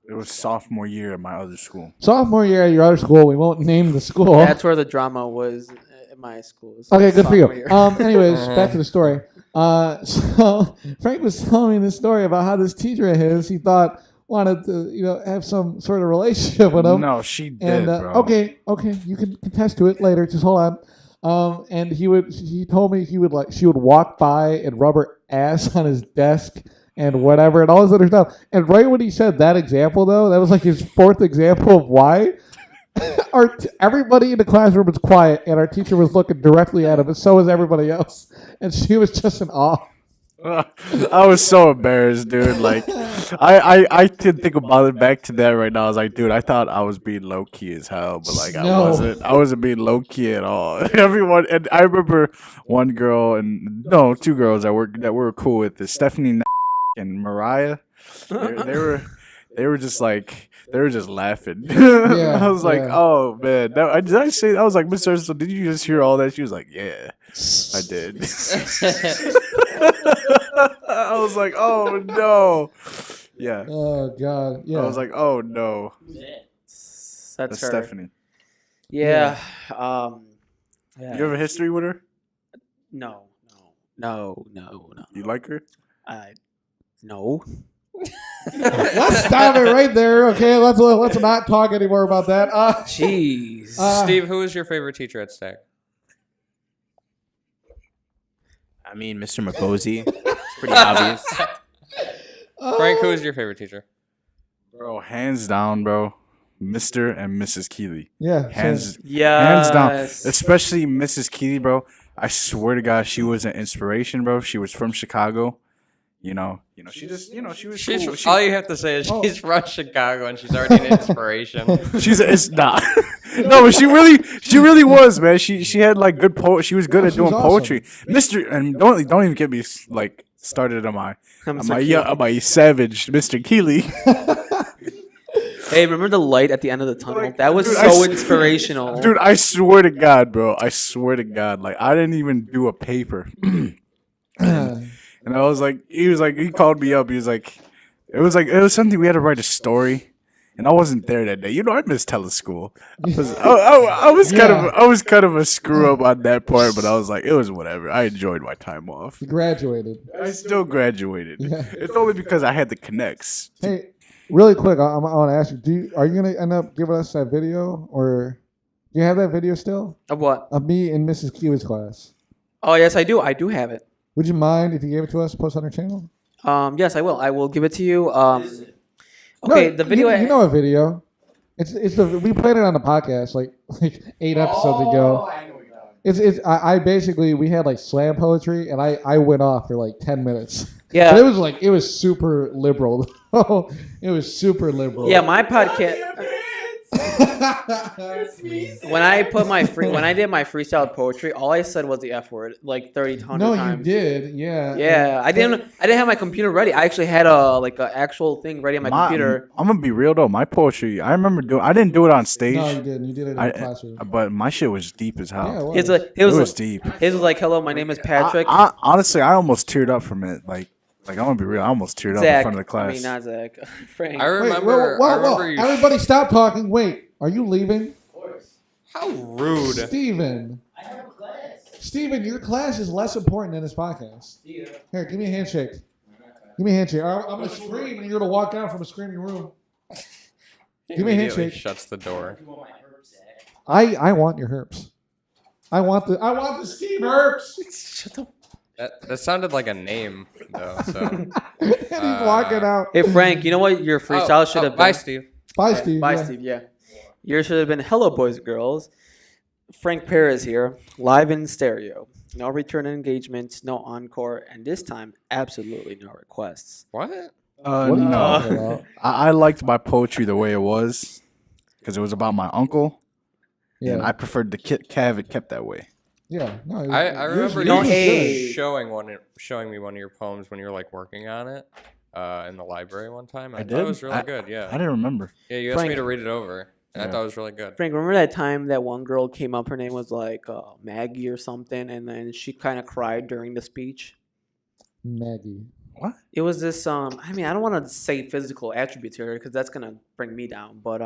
It was sophomore year at my other school. Sophomore year at your other school. We won't name the school. That's where the drama was at my school. So Okay, good for you. sophomore year. Anyways, back to the story. So Frank was telling me this story about how this teacher of his, he thought wanted to, have some sort of relationship with him. No, she did, And bro. okay, you can contest to it later. Just hold on. And he told me she would walk by and rub her ass on his desk and whatever and all this other stuff. And right when he said that example, though, that was like his fourth example of why. Everybody in the classroom was quiet, and our teacher was looking directly at him, and so was everybody else. And she was just in awe. I was so embarrassed, dude. Like, I did think about it back to that right now. I was like, dude, I thought I was being low key as hell, but like No. I wasn't being low key at all. Everyone, and I remember one girl and no, two girls that were cool with this, Stephanie and Mariah. They were just like. They were just laughing. I was like, oh, man. Did I say, I was like, Miss Ursula, did you just hear all that? She was like, yeah, I did. I was like, oh, no. Yeah. Oh, God. Yeah. I was like, oh, no. That's That's her. Stephanie. Yeah. You have a history with her? No. You like her? No. Let's stop it right there. Okay, let's not talk anymore about that. Jeez. Steve, who is your favorite teacher at Stack? I mean, Mr. McBosey. It's pretty obvious. Frank, who is your favorite teacher? Bro, hands down, bro. Mr. and Mrs. Keeley. Yeah. Hands Yes. down. Especially Mrs. Keeley, bro. I swear to God, she was an inspiration, bro. She was from Chicago. She just, she was cool. All you have to say is she's from Chicago and she's already an inspiration. It's not. No, but she really was, man. She had like good She was good at doing awesome. poetry. And don't even get me like started on my savage Mr. Keeley. Hey, remember the light at the end of the tunnel? Like, that was dude, so inspirational. Dude, I swear to God, bro. I swear to God. Like, I didn't even do a paper. And I was like, he called me up. He was like, it was something we had to write a story. And I wasn't there that day. I missed teleschool. I was kind of a screw up on that part, but I was like, it was whatever. I enjoyed my time off. You graduated. I still graduated. Yeah. It's only because I had the connects. Hey, really quick, I want to ask you: are you gonna end up giving us that video, or do you have that video still Of what? of me in Mrs. Kiwi's class? Oh, yes, I do. I do have it. Would you mind if you gave it to us, post on our channel? Yes, I will. I will give it to you. Okay, No, the video. You know a video. We played it on the podcast like 8 episodes ago. I basically we had like slam poetry and I went off for like 10 minutes. Yeah. But it was super liberal. It was super liberal. Yeah, my podcast. When I did my freestyle poetry, all I said was the F word like 30 times. No, you did. Yeah. Yeah, I didn't have my computer ready. I actually had a actual thing ready on my computer. I'm gonna be real though. My poetry, I remember I didn't do it on stage. No, you didn't. You did it in the classroom. But my shit was deep as hell. Yeah, It was deep. His was like, "Hello, my name is Patrick." Honestly, I almost teared up from it. Like I'm gonna be real. I almost teared up in Zach, front of the class. I mean, not Zach. Frank. I Wait, remember. whoa. Everybody stop talking. Wait, are you leaving? How rude. Steven. I have a class. Steven, your class is less important than this podcast. Yeah. Here, give me a handshake. Give me a handshake. I'm going to scream and you're going to walk out from a screaming room. Give me a Immediately handshake. shuts the door. I want your herps. I want the Steve herps. Shut the. That sounded like a name, though. So. And he's walking out. Hey Frank, you know what your freestyle should have been? Bye, Steve. Bye, Steve. Bye, Yeah. Steve. Yeah. Yours should have been "Hello, boys and girls." Frank Perez here, live in stereo. No return engagement, no encore, and this time, absolutely no requests. What? What are you No. talking about? I liked my poetry the way it was because it was about my uncle, and Yeah. I preferred to have it kept that way. Yeah. No, I remember Don't you hate. showing me one of your poems when you were like working on it in the library one time. I thought did? it was really good. Yeah. I didn't remember. Yeah, you asked me Frank- to read it over, and I Yeah. thought it was really good. Frank, remember that time that one girl came up? Her name was like Maggie or something, and then she kind of cried during the speech. Maggie. What? It was this. I mean, I don't want to say physical attributes here because that's gonna bring me down, but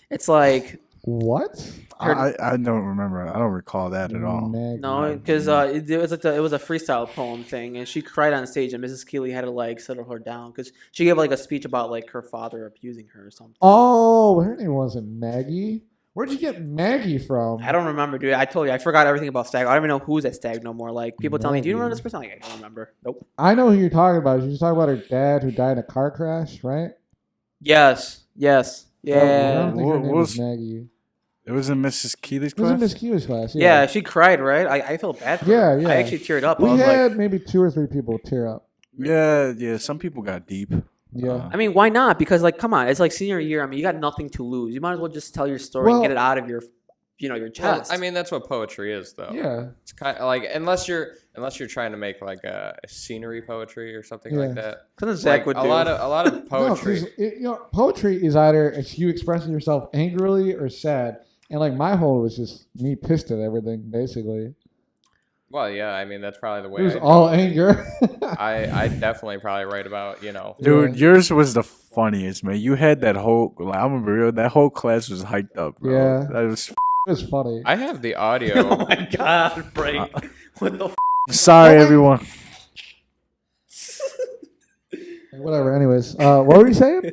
it's like What? I don't remember. I don't recall that at all. Maggie. No, because it was a freestyle poem thing, and she cried on stage, and Mrs. Keeley had to like settle her down because she gave like a speech about like her father abusing her or something. Oh, her name wasn't Maggie. Where'd you get Maggie from? I don't remember, dude. I told you I forgot everything about Stag. I don't even know who's at Stag no more. Like people tell me, "Do you remember this person?" I'm like, I don't remember. Nope. I know who you're talking about. You're talking about her dad who died in a car crash, right? Yes. I Yeah. don't think her What name was Maggie. It was in Mrs. Keeley's It was in class? Miss Kiwa's class. Yeah, she cried, right? I felt bad for her. Yeah. I actually teared up. We I was had like, maybe 2 or 3 people tear up. Yeah. Some people got deep. Yeah. I mean, why not? Because like, come on, it's like senior year. I mean, you got nothing to lose. You might as well just tell your story and Well- get it out of your, your chest. Well, I mean, that's what poetry is, though. Yeah. It's kind of like unless you're trying to make like a scenery poetry or something like that. something Zach would a do. lot of poetry. No, poetry is either you expressing yourself angrily or sad. And like my whole was just me pissed at everything, basically. Well, yeah, I mean that's probably the way. It was all anger. I definitely probably write about Dude, yours was the funniest, man. You had that whole. I'm real. That whole class was hyped up, bro. Yeah. That was. It was funny. I have the Oh audio. my god, Frank! What the? Sorry, everyone. Whatever. Anyways, what were you saying?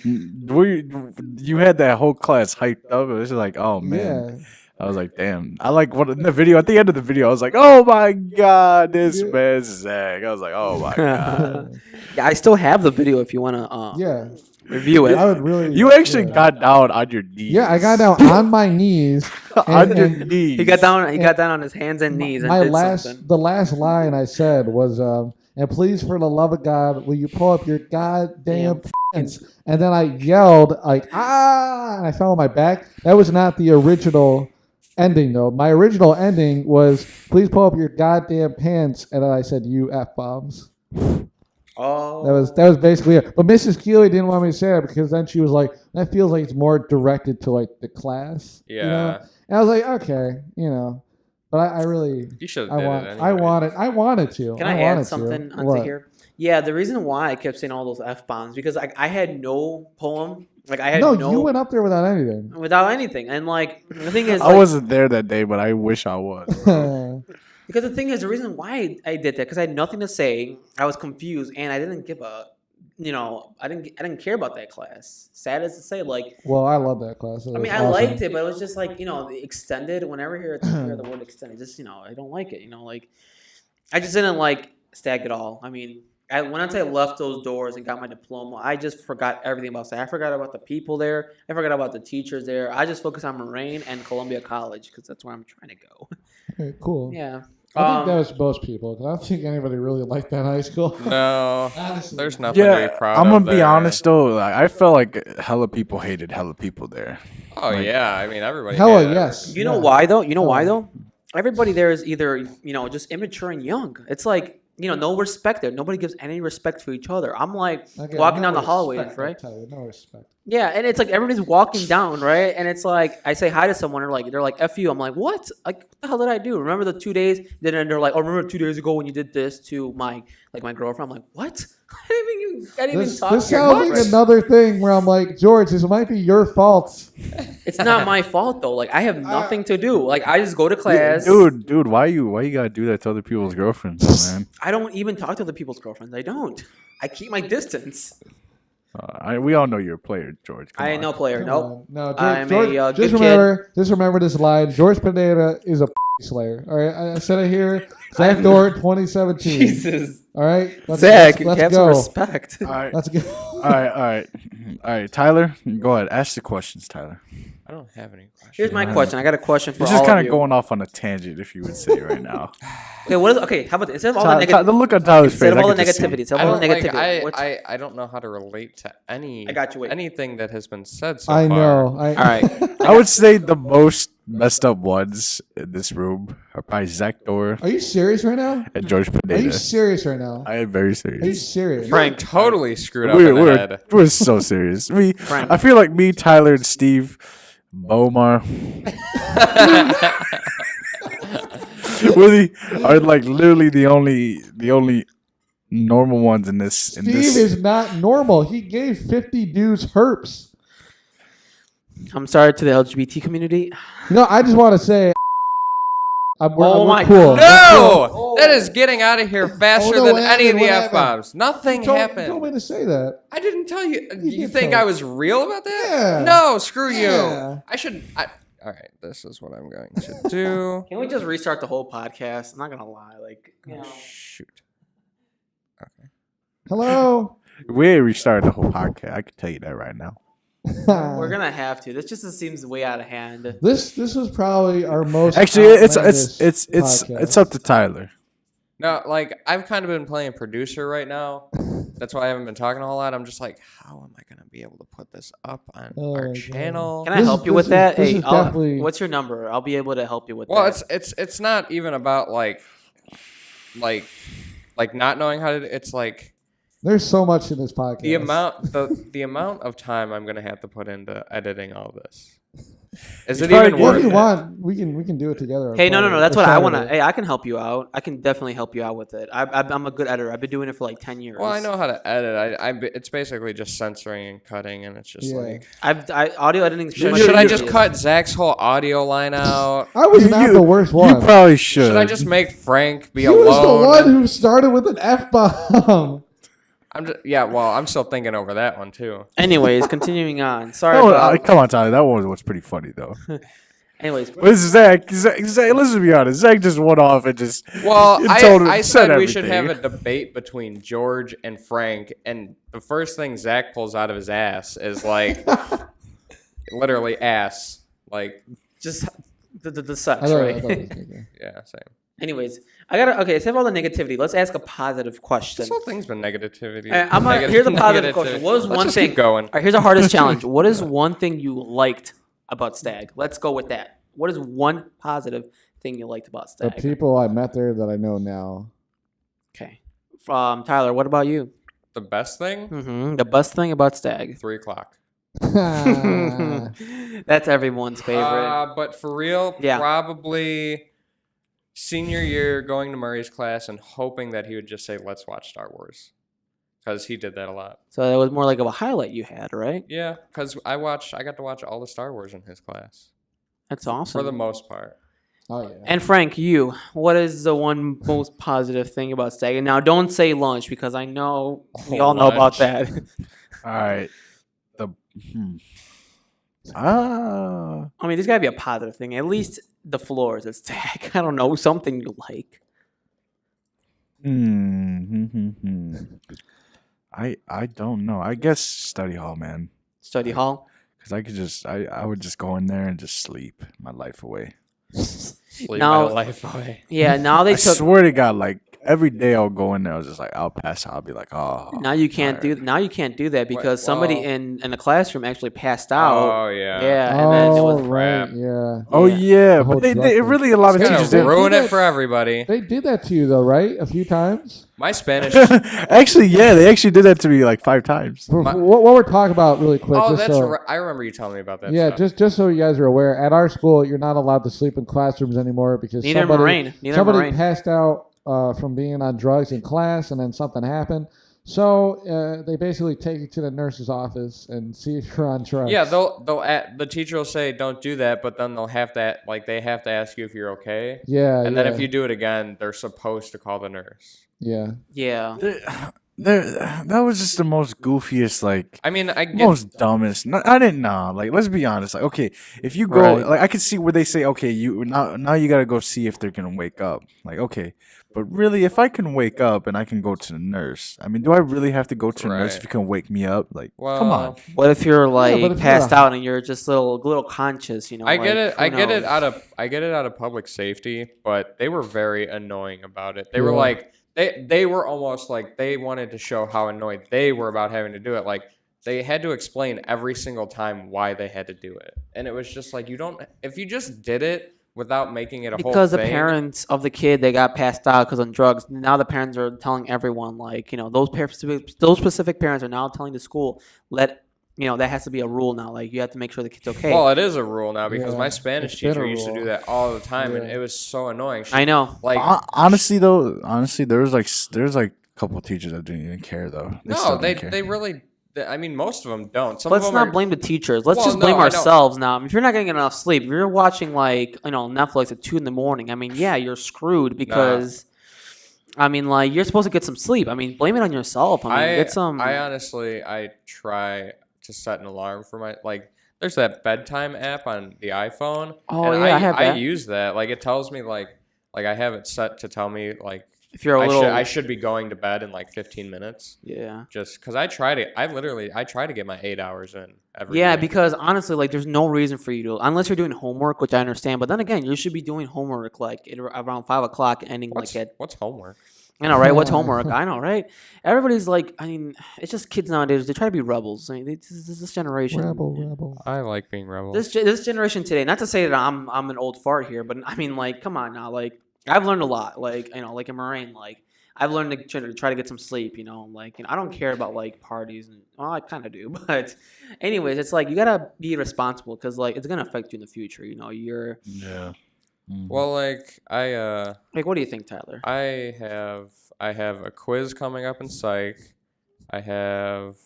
You had that whole class hyped up. It was like, oh man. Yeah. I was like, damn. I like what in the video. At the end of the video, I was like, oh my god, this man's Zach. I was like, oh my god. Yeah, I still have the video if you want to Yeah. review it. I would really. You actually got down on your knees. Yeah, I got down on my knees. on your and knees. He got down. He got down on his hands and knees and did something. the last line I said was, and please, for the love of God, will you pull up your goddamn pants? And then I yelled like, ah, and I fell on my back. That was not the original ending, though. My original ending was, please pull up your goddamn pants. And then I said, you F-bombs. Oh, That was basically it. But Mrs. Keeley didn't want me to say that because then she was like, that feels like it's more directed to like the class. Yeah. You know? And I was like, okay, But I really, You should I have want, did it I anyway. wanted to. Can I wanted add something to. onto What? here? Yeah, the reason why I kept saying all those F bombs because I had no poem. Like I had No, no you went up there without anything. without anything, and like the thing is, I wasn't there that day, but I wish I was. because the thing is the reason why I did that because I had nothing to say. I was confused, and I didn't give a, I didn't care about that class. Sad as to say, like. Well, I love that class. I mean, I liked it, but it was just like, the extended, whenever I hear the word extended, just, I don't like it, like, I just didn't like Stag at all. I mean, once I left those doors and got my diploma, I just forgot everything about Stag. I forgot about the people there. I forgot about the teachers there. I just focused on Moraine and Columbia College because that's where I'm trying to go. Okay, cool. Yeah. I think that was most people. 'Cause I don't think anybody really liked that high school. No, Honestly. there's nothing to Yeah, be proud I'm of gonna be there. honest though. Like, I felt like hella people hated hella people there. Oh yeah, I mean everybody. Hella hated yes. You know Yeah. why, though? Why, though? Everybody there is either, just immature and young. It's like, no respect there. Nobody gives any respect to each other. I'm like Okay, walking no down the respect, hallways, I'll right? tell you, no respect. Yeah, and it's like everybody's walking down, right? And it's like I say hi to someone, they're like "F you." I'm like, what? Like, what the hell did I do? Remember the 2 days? Then they're like, oh, remember 2 days ago when you did this to my girlfriend? I'm like, what? I didn't even talk This to your sounds like girlfriend. another thing where I'm like, George, this might be your fault. It's not my fault though. Like I have nothing to do. Like I just go to class. Dude, why you gotta do that to other people's girlfriends, man? I don't even talk to other people's girlfriends. I don't. I keep my distance. We all know you're a player, George. Come I ain't on. no player. Come Nope. on. No, I'm George, a just good remember this line. George Pineda is a slayer. All right, I said it here. Zach Dorr, 2017. Jesus. All right, Zach, let's have go. some respect. All right, Let's go. all right. Tyler, go ahead. Ask the questions, Tyler. I don't have any questions. Here's my question. I got a question for You're all just of kind you. of going off on a tangent, if you would say right now. Okay, how about this? Instead of all the The look on Tyler's face. Instead of all I the could just see. negativity, instead I of all don't the like. negativity. I don't know how to relate to I got you, wait. anything that has been said so I far. know. All right. I would say the most messed up ones in this room are probably Zach Dorr Are you serious right now? and George Are you Pineda. serious right now? I am very Are you serious. serious? Frank. Totally screwed up in the head. We're so serious. Frank. I feel like me, Tyler, and Steve, Bomar, really are like literally the only normal ones in this. Steve is not normal. He gave 50 dudes herpes. I'm sorry to the LGBT community. No, I just want to say. We're my cool. No! That is getting out of here faster than any of the What F-bombs. Nothing You happened. told me to say that. I didn't tell you. You did think tell I me. was real about that? Yeah. No, screw Yeah. you. All right, this is what I'm going to do. Can we just restart the whole podcast? I'm not gonna lie, Shoot. Okay. Hello. We ain't restarted the whole podcast. I can tell you that right now. we're gonna have to. This just seems way out of hand. This was probably our most. Actually, it's podcast. up to Tyler. No, like I've kind of been playing producer right now. That's why I haven't been talking a whole lot. I'm just like, how am I gonna be able to put this up on our channel? Can I help you with that? This Hey, is definitely- what's your number? I'll be able to help you with Well, that. it's not even about like not knowing how to. It's like There's so much in this podcast. the amount of time I'm gonna have to put into editing all this. Is it probably even Well, worth if you it? want, we can do it together. Hey, no. Friday That's or what I want to. Saturday. Hey, I can help you out. I can definitely help you out with it. I'm a good editor. I've been doing it for like 10 years. Well, I know how to edit. It's basically just censoring and cutting, and it's just Yeah. like. Audio editing. Should I just cut Zach's whole audio line out? I was not the worst one. You probably should. Should I just make Frank be He alone? was the one who started with an F-bomb. I'm still thinking over that one too. Anyways, continuing on. Sorry. No, about, come on, Tyler. That one was pretty funny though. anyways, But Zach, let's be honest. Zach just went off and just. Well, I said we should everything. have a debate between George and Frank, and the first thing Zach pulls out of his ass is like, literally ass, like just the sex, I thought right? it was okay. yeah, same. Anyways, instead of all the negativity, let's ask a positive question. This whole thing's been negativity. Here's a positive question. What is Let's one just thing? keep going. All right, here's our hardest challenge. What is one thing you liked about Stag? Let's go with that. What is one positive thing you liked about The Stag? people I met there that I know now. Okay. Tyler, what about you? The best thing, The best thing about Stag. 3:00. That's everyone's favorite. But for real, Yeah. probably senior year going to Murray's class and hoping that he would just say, "Let's watch Star Wars," because he did that a lot. So that was more like of a highlight you had, right? Yeah, because I got to watch all the Star Wars in his class That's awesome. for the most part. Oh yeah. And Frank, what is the one most positive thing about Stag? And now don't say lunch because I know we all know about Lunch. that. All right. I mean, there's got to be a positive thing. At least the floors at Stag. I don't know, something you like. I don't know. I guess study hall, man. Study hall. Because I would just go in there and just sleep my life away. Sleep Now- my life away. Yeah, now they I took. swear to God, like every day I'll go in there, I was just like, I'll pass out. I'll be like, oh. Now you can't do. tired. Now you can't do that because somebody well- in the classroom actually passed out. Oh yeah. Yeah, and then it Oh was. right, crap. yeah. Oh Yeah. yeah, The whole but they drug thing. really a lot of It's teachers gonna did. ruin do it that. for everybody. They did that to you though, right? A few times. My Spanish. Actually, yeah, they actually did that to me like 5 times. For what we're talking about, really quick. Oh, just that's so, right. I remember you telling me about that. Yeah, stuff. just so you guys are aware, at our school, you're not allowed to sleep in classrooms anymore because Neither somebody, Moraine. Neither somebody Moraine. passed out from being on drugs in class, and then something happened. So they basically take you to the nurse's office and see if you're on drugs. Yeah, the teacher will say don't do that, but then they'll have to they have to ask you if you're okay. Yeah, And then if you do it again, they're supposed to call the nurse. yeah. Yeah. That was just the most goofiest, like, I mean, I get most dumbest. No, I didn't know. Like, let's be honest. Like, okay, if you go, Right. like, I could see where they say, okay, you now you gotta go see if they're gonna wake up. Like, okay, but really, if I can wake up and I can go to the nurse, I mean, do I really have to go to the nurse Right. if you can wake me up? Like, well, come on. What if you're like but if you're passed a- out and you're just little conscious? You know. I get like, it. who I get it knows? I get it out of public safety, but they were very annoying about it. They were Yeah. like they were almost like they wanted to show how annoyed they were about having to do it. Like they had to explain every single time why they had to do it, and it was just like if you just did it without making it a whole Because the thing. parents of the kid they got passed out because on drugs. Now the parents are telling everyone like those specific parents are now telling the school that has to be a rule now. Like you have to make sure the kid's okay. Well, it is a rule now because Yeah, my Spanish it's been a teacher used to rule. do that all the time, and Yeah. it was so annoying. I know. Like Honestly, there was like a couple of teachers that didn't even care though. no, still they didn't care. they really I mean, most of them don't. Some Let's of them not blame the teachers. Let's Well, just blame no, I don't. ourselves now. If you're not getting enough sleep, if you're watching like Netflix at 2 a.m, I mean, yeah, you're screwed because, I mean, like you're supposed to get some sleep. I mean, blame it on yourself. I mean, get some. I honestly, I try to set an alarm for my There's that bedtime app on the iPhone. Oh, and yeah, I have that. I use that. Like it tells me like I have it set to tell me like If you're a little, I should be going to bed in like 15 minutes. yeah. Just because I try to get my 8 hours in every Yeah, day. because honestly, like, there's no reason for you to, unless you're doing homework, which I understand. But then again, you should be doing homework like around 5 o'clock, ending What's homework? I know, right? What's homework? I know, right? Everybody's like, I mean, it's just kids nowadays. They try to be rebels. I mean, this generation. Rebel. I like being rebel. This generation today. Not to say that I'm an old fart here, but I mean, like, come on now. Like, I've learned a lot. Like, like in Moraine, like. I've learned to try to get some sleep, like, I don't care about like parties and, well, I kind of do, but anyways, it's like, you gotta be responsible because like, it's going to affect you in the future. You're, Yeah. Well, like like, what do you think, Tyler? I have a quiz coming up in psych. I have,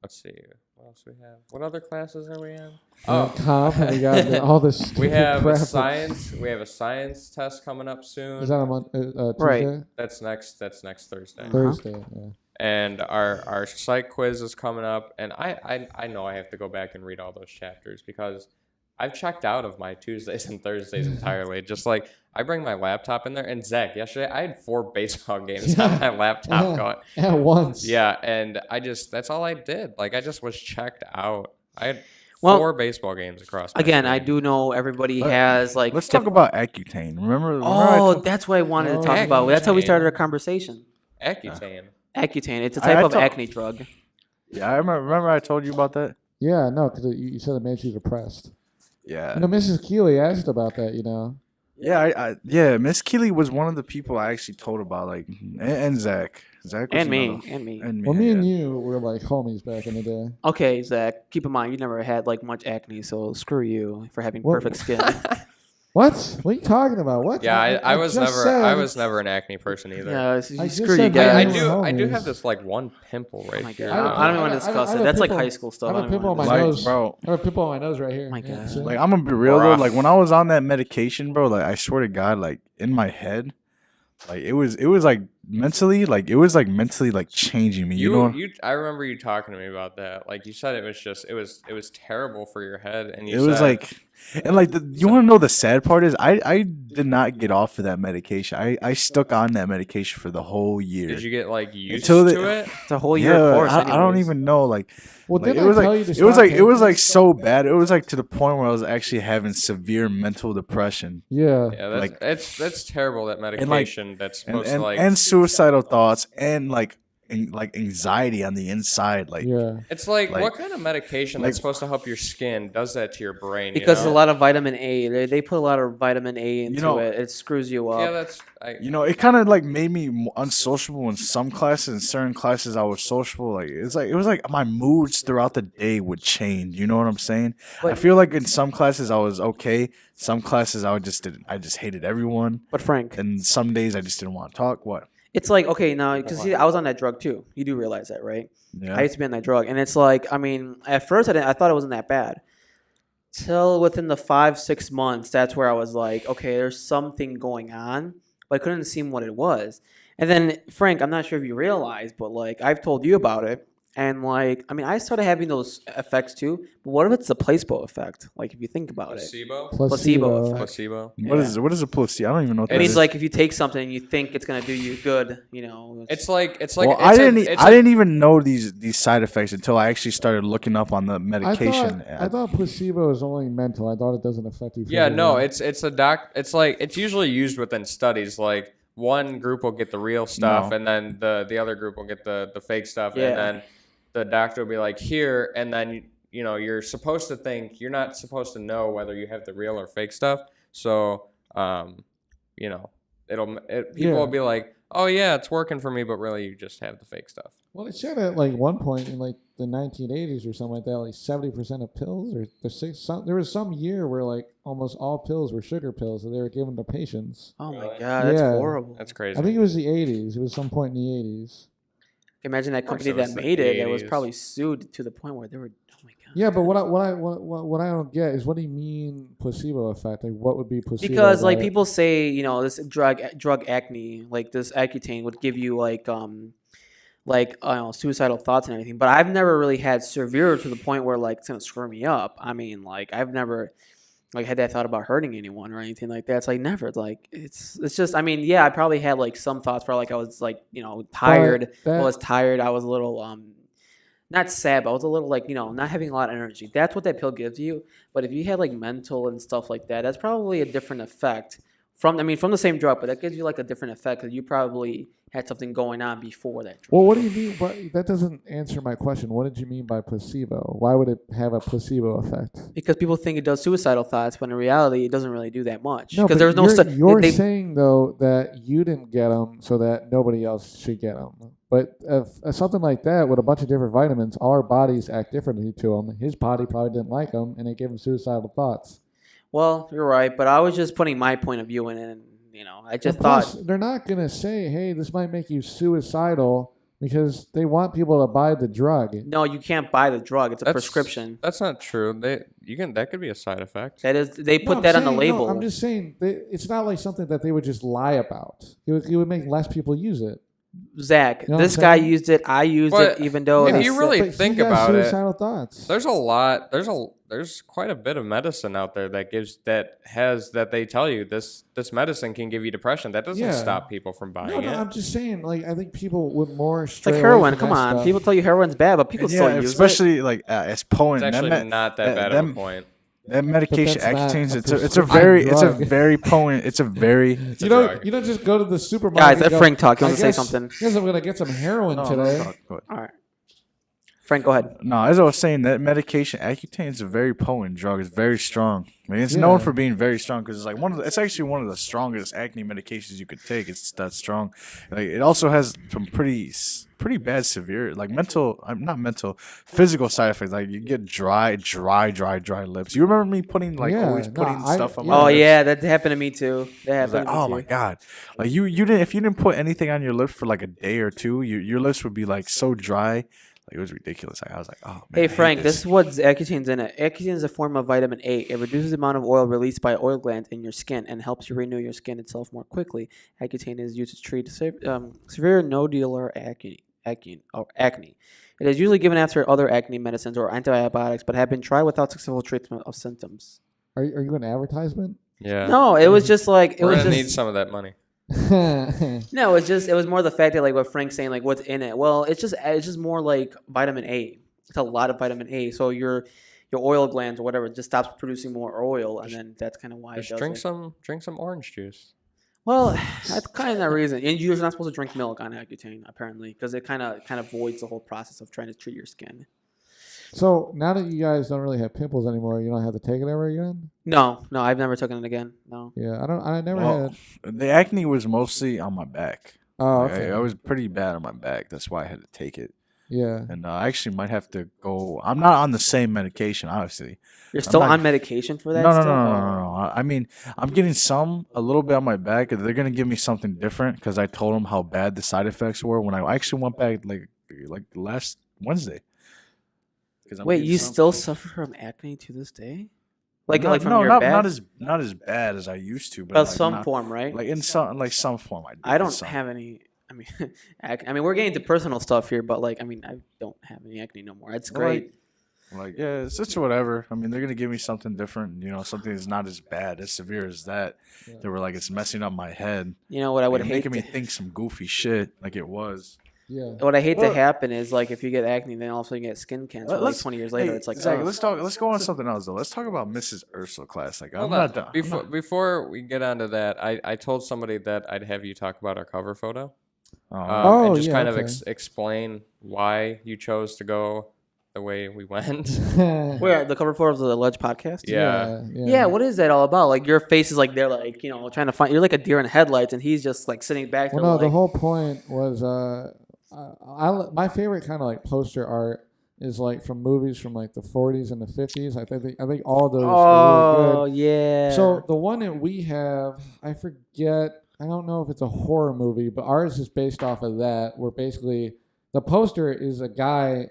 let's see, what else we have? What other classes are we in? Comp, and we got all this. We have crap. a science test coming up soon. Is that a month? Tuesday? Right. That's next Thursday. Thursday. Yeah. And our psych quiz is coming up, and I know I have to go back and read all those chapters because I've checked out of my Tuesdays and Thursdays entirely. Just like I bring my laptop in there, and Zach, yesterday I had 4 baseball games on my laptop going at once. Yeah, and that's all I did. Like I just was checked out. I had 4 baseball games across. My Again, screen. I do know everybody has like. Let's talk about Accutane. Remember That's what I wanted to talk about. That's how we started our conversation. Accutane. Accutane. It's a type of acne drug. Yeah, I remember I told you about that. Yeah, no, because you said it made you depressed. Yeah. Mrs. Keeley asked about that. Yeah, Miss Keeley was one of the people I actually told about, like, and Zach. Zach was And me. Well, me and you were like homies back in the day. Okay, Zach. Keep in mind, you never had like much acne, so screw you for having What? perfect skin. What? What are you talking about? What? Yeah, I was just never said- I was never an acne person either. Yeah, I screw just you said guys. I do homies. have this like one pimple right Oh my here. God. I don't even want to I discuss have it. a That's like pimple- high school stuff. I have a don't even pimple on wanna my Like, nose. bro. I have a pimple on my nose right here. my God. see? Like, I'm gonna be real though. Like, when I was on that medication, bro, like, I swear to God, like, in my head, like, it was like mentally, like, changing me. You know? I remember you talking to me about that. Like you said, it was terrible for your head, and It was like, and like, you want to know the sad part is, I did not get off of that medication. I stuck on that medication for the whole year. Did you get like used Until to it? It's a whole year course. I don't anyways. even know. Like, Well, like, didn't I tell you to it was stop like it was taking like so bad. It was like to the point where I was actually having severe mental depression. Yeah. Yeah, that's terrible. That medication that's supposed to like and suicidal thoughts and like anxiety on the inside. Like, Yeah. it's like like- what kind of medication like- that's supposed to help your skin does that to your brain? Because you a know? lot of vitamin A. They put a lot of vitamin A into it. It screws you up. Yeah, that's it kind of like made me unsociable in some classes. In certain classes, I was sociable. Like, it was like my moods throughout the day would change. You know what I'm saying? I But- feel like in some classes I was okay. Some classes I just hated everyone. But Frank, And some days I just didn't want to talk. What? it's like, okay, now, because I was on that drug too. You do realize that, right? Yeah. I used to be on that drug. And it's like, I mean, at first I thought it wasn't that bad. Till within the 5-6 months, that's where I was like, okay, there's something going on. But I couldn't see what it was. And then, Frank, I'm not sure if you realize, but like, I've told you about it. And like, I mean, I started having those effects too. But what if it's the placebo effect? Like, if you think about it. Placebo effect. Placebo. What is a pussy? I don't even know what It that means is. like if you take something and you think it's gonna do you good, It's like Well, I didn't even know these side effects until I actually started looking up on the medication. I thought placebo is only mental. I thought it doesn't affect you. Yeah, no, physically. it's like it's usually used within studies. Like one group will get the real stuff, No. and then the other group will get the fake stuff, Yeah. and then the doctor will be like, here, and then you're supposed to think you're not supposed to know whether you have the real or fake stuff. So, people will be like, oh yeah, it's working for me, but really you just have the fake stuff. Well, it said at like one point in like the 1980s or something like that, like 70% of pills, or there was some year where like almost all pills were sugar pills that they were given to patients. Oh my God, that's Yeah. horrible. That's crazy. I think it was the 80s. It was some point in the 80s. Imagine that course company it was that the made it that was 80s. probably sued to the point where they were. Oh my god. Yeah, but what I don't get is what do you mean placebo effect? Like, what would be placebo? Because like about it? people say, this drug acne, like this Accutane would give you like I don't know, suicidal thoughts and everything. But I've never really had severe to the point where like it's gonna screw me up. I mean, like I've never like had that thought about hurting anyone or anything like that. It's like never. Like it's just. I mean, yeah, I probably had like some thoughts where like I was like tired. I was tired. I was a little not sad, but I was a little like not having a lot of energy. That's what that pill gives you. But if you had like mental and stuff like that, that's probably a different effect from the same drug, but that gives you like a different effect because you probably had something going on before that drug. Well, what do you mean? But that doesn't answer my question. What did you mean by placebo? Why would it have a placebo effect? Because people think it does suicidal thoughts, but in reality, it doesn't really do that much. No, Because but there's no. You're saying though that you didn't get them, so that nobody else should get them. But if something like that with a bunch of different vitamins, our bodies act differently to them. His body probably didn't like them, and it gave him suicidal thoughts. Well, you're right, but I was just putting my point of view in it, and I just And plus, thought they're not gonna say, "Hey, this might make you suicidal," because they want people to buy the drug. no, you can't buy the drug; it's a prescription. That's not true. That could be a side effect. That is, they No, put I'm that on the saying- label. No, I'm just saying it's not like something that they would just lie about. It would make less people use it. Zach, You know what this I'm guy saying? used it. I used But it, even though if they you said- really But he think got about it, suicidal thoughts. there's a lot. There's quite a bit of medicine out there that they tell you this medicine can give you depression. That doesn't Yeah. stop people from buying No, it. I'm just saying. Like, I think people would more. it's like heroin. Come on, people tell you heroin's bad, but people still Yeah, use it. especially like as potent. It's actually that, not that bad of a point. That medication that's not Accutane's a it's a prescription very drug. potent. It's a very You drug. don't just go to the supermarket. Guys, and let go, Frank talk. He I wants to say guess- something. Guess I'm gonna get some heroin today. Go ahead. All right, Frank, go ahead. No, as I was saying, that medication Accutane is a very potent drug. It's very strong. I mean, it's known for being very strong because it's like it's actually one of the strongest acne medications you could take. It's that strong. Like it also has some pretty bad severe physical side effects. Like you get dry lips. You remember me putting always putting stuff on my Oh lips? yeah, that happened to me too. That I was happened. like, oh my god! Like you didn't if you didn't put anything on your lips for like a day or two, your lips would be like so dry. Like it was ridiculous. Like, I was like, oh man. Hey I hate Frank, this is what Accutane's in it. Accutane is a form of vitamin A. It reduces the amount of oil released by oil glands in your skin and helps you renew your skin itself more quickly. Accutane is used to treat severe nodular acne. It is usually given after other acne medicines or antibiotics, but have been tried without successful treatment of symptoms. Are you an advertisement? Yeah. No, it was just like We're gonna need some of that money. No, it was more the fact that like what Frank's saying, like what's in it. Well, it's just more like vitamin A. It's a lot of vitamin A. So your oil glands or whatever just stops producing more oil, and then that's kind of why it Just does drink some orange juice. Well, that's kind of the reason. And you're not supposed to drink milk on Accutane, apparently, because it kind of voids the whole process of trying to treat your skin. So now that you guys don't really have pimples anymore, you don't have to take it ever again? No, I've never taken it again. No. Yeah, I never Well, had. the acne was mostly on my back. Oh, Like, okay. I was pretty bad on my back. That's why I had to take it. Yeah. And I actually might have to go. I'm not on the same medication, obviously. You're still not- on medication for that? No. still? I mean, I'm getting a little bit on my back. They're gonna give me something different because I told them how bad the side effects were when I actually went back like last Wednesday. Wait, you still suffer from acne to this day? Like from no, your not back? not as bad as I used to, but But like, some not- form, right? like in some form. I don't some. have any. I mean, we're getting into personal stuff here, but like, I mean, I don't have any acne no more. It's great. Like, yeah, it's whatever. I mean, they're gonna give me something different, something that's not as bad, as severe as that. Yeah. They were like, it's messing up my head. You know what I would Like, hate? making me think some goofy shit like it was. Yeah. What I hate Well- to happen is like if you get acne, then all of a sudden you get skin cancer. Like 20 years later, hey, it's like Zach, oh. let's go on something else though. Let's talk about Mrs. Ursula class. Like, I'm Hold not on. done. Before we get onto that, I told somebody that I'd have you talk about our cover photo. Oh, And just yeah, kind of okay. explain why you chose to go the way we went. Where the cover photo of the Alleged podcast? Yeah. Yeah, what is that all about? Like your face is like they're like trying to find. You're like a deer in headlights, and he's just like sitting back there. Well, no, like, the whole point was my favorite kind of like poster art is like from movies from like the 40s and the 50s. I think all those are really oh good. yeah. So the one that we have, I forget. I don't know if it's a horror movie, but ours is based off of that. Where basically the poster is a guy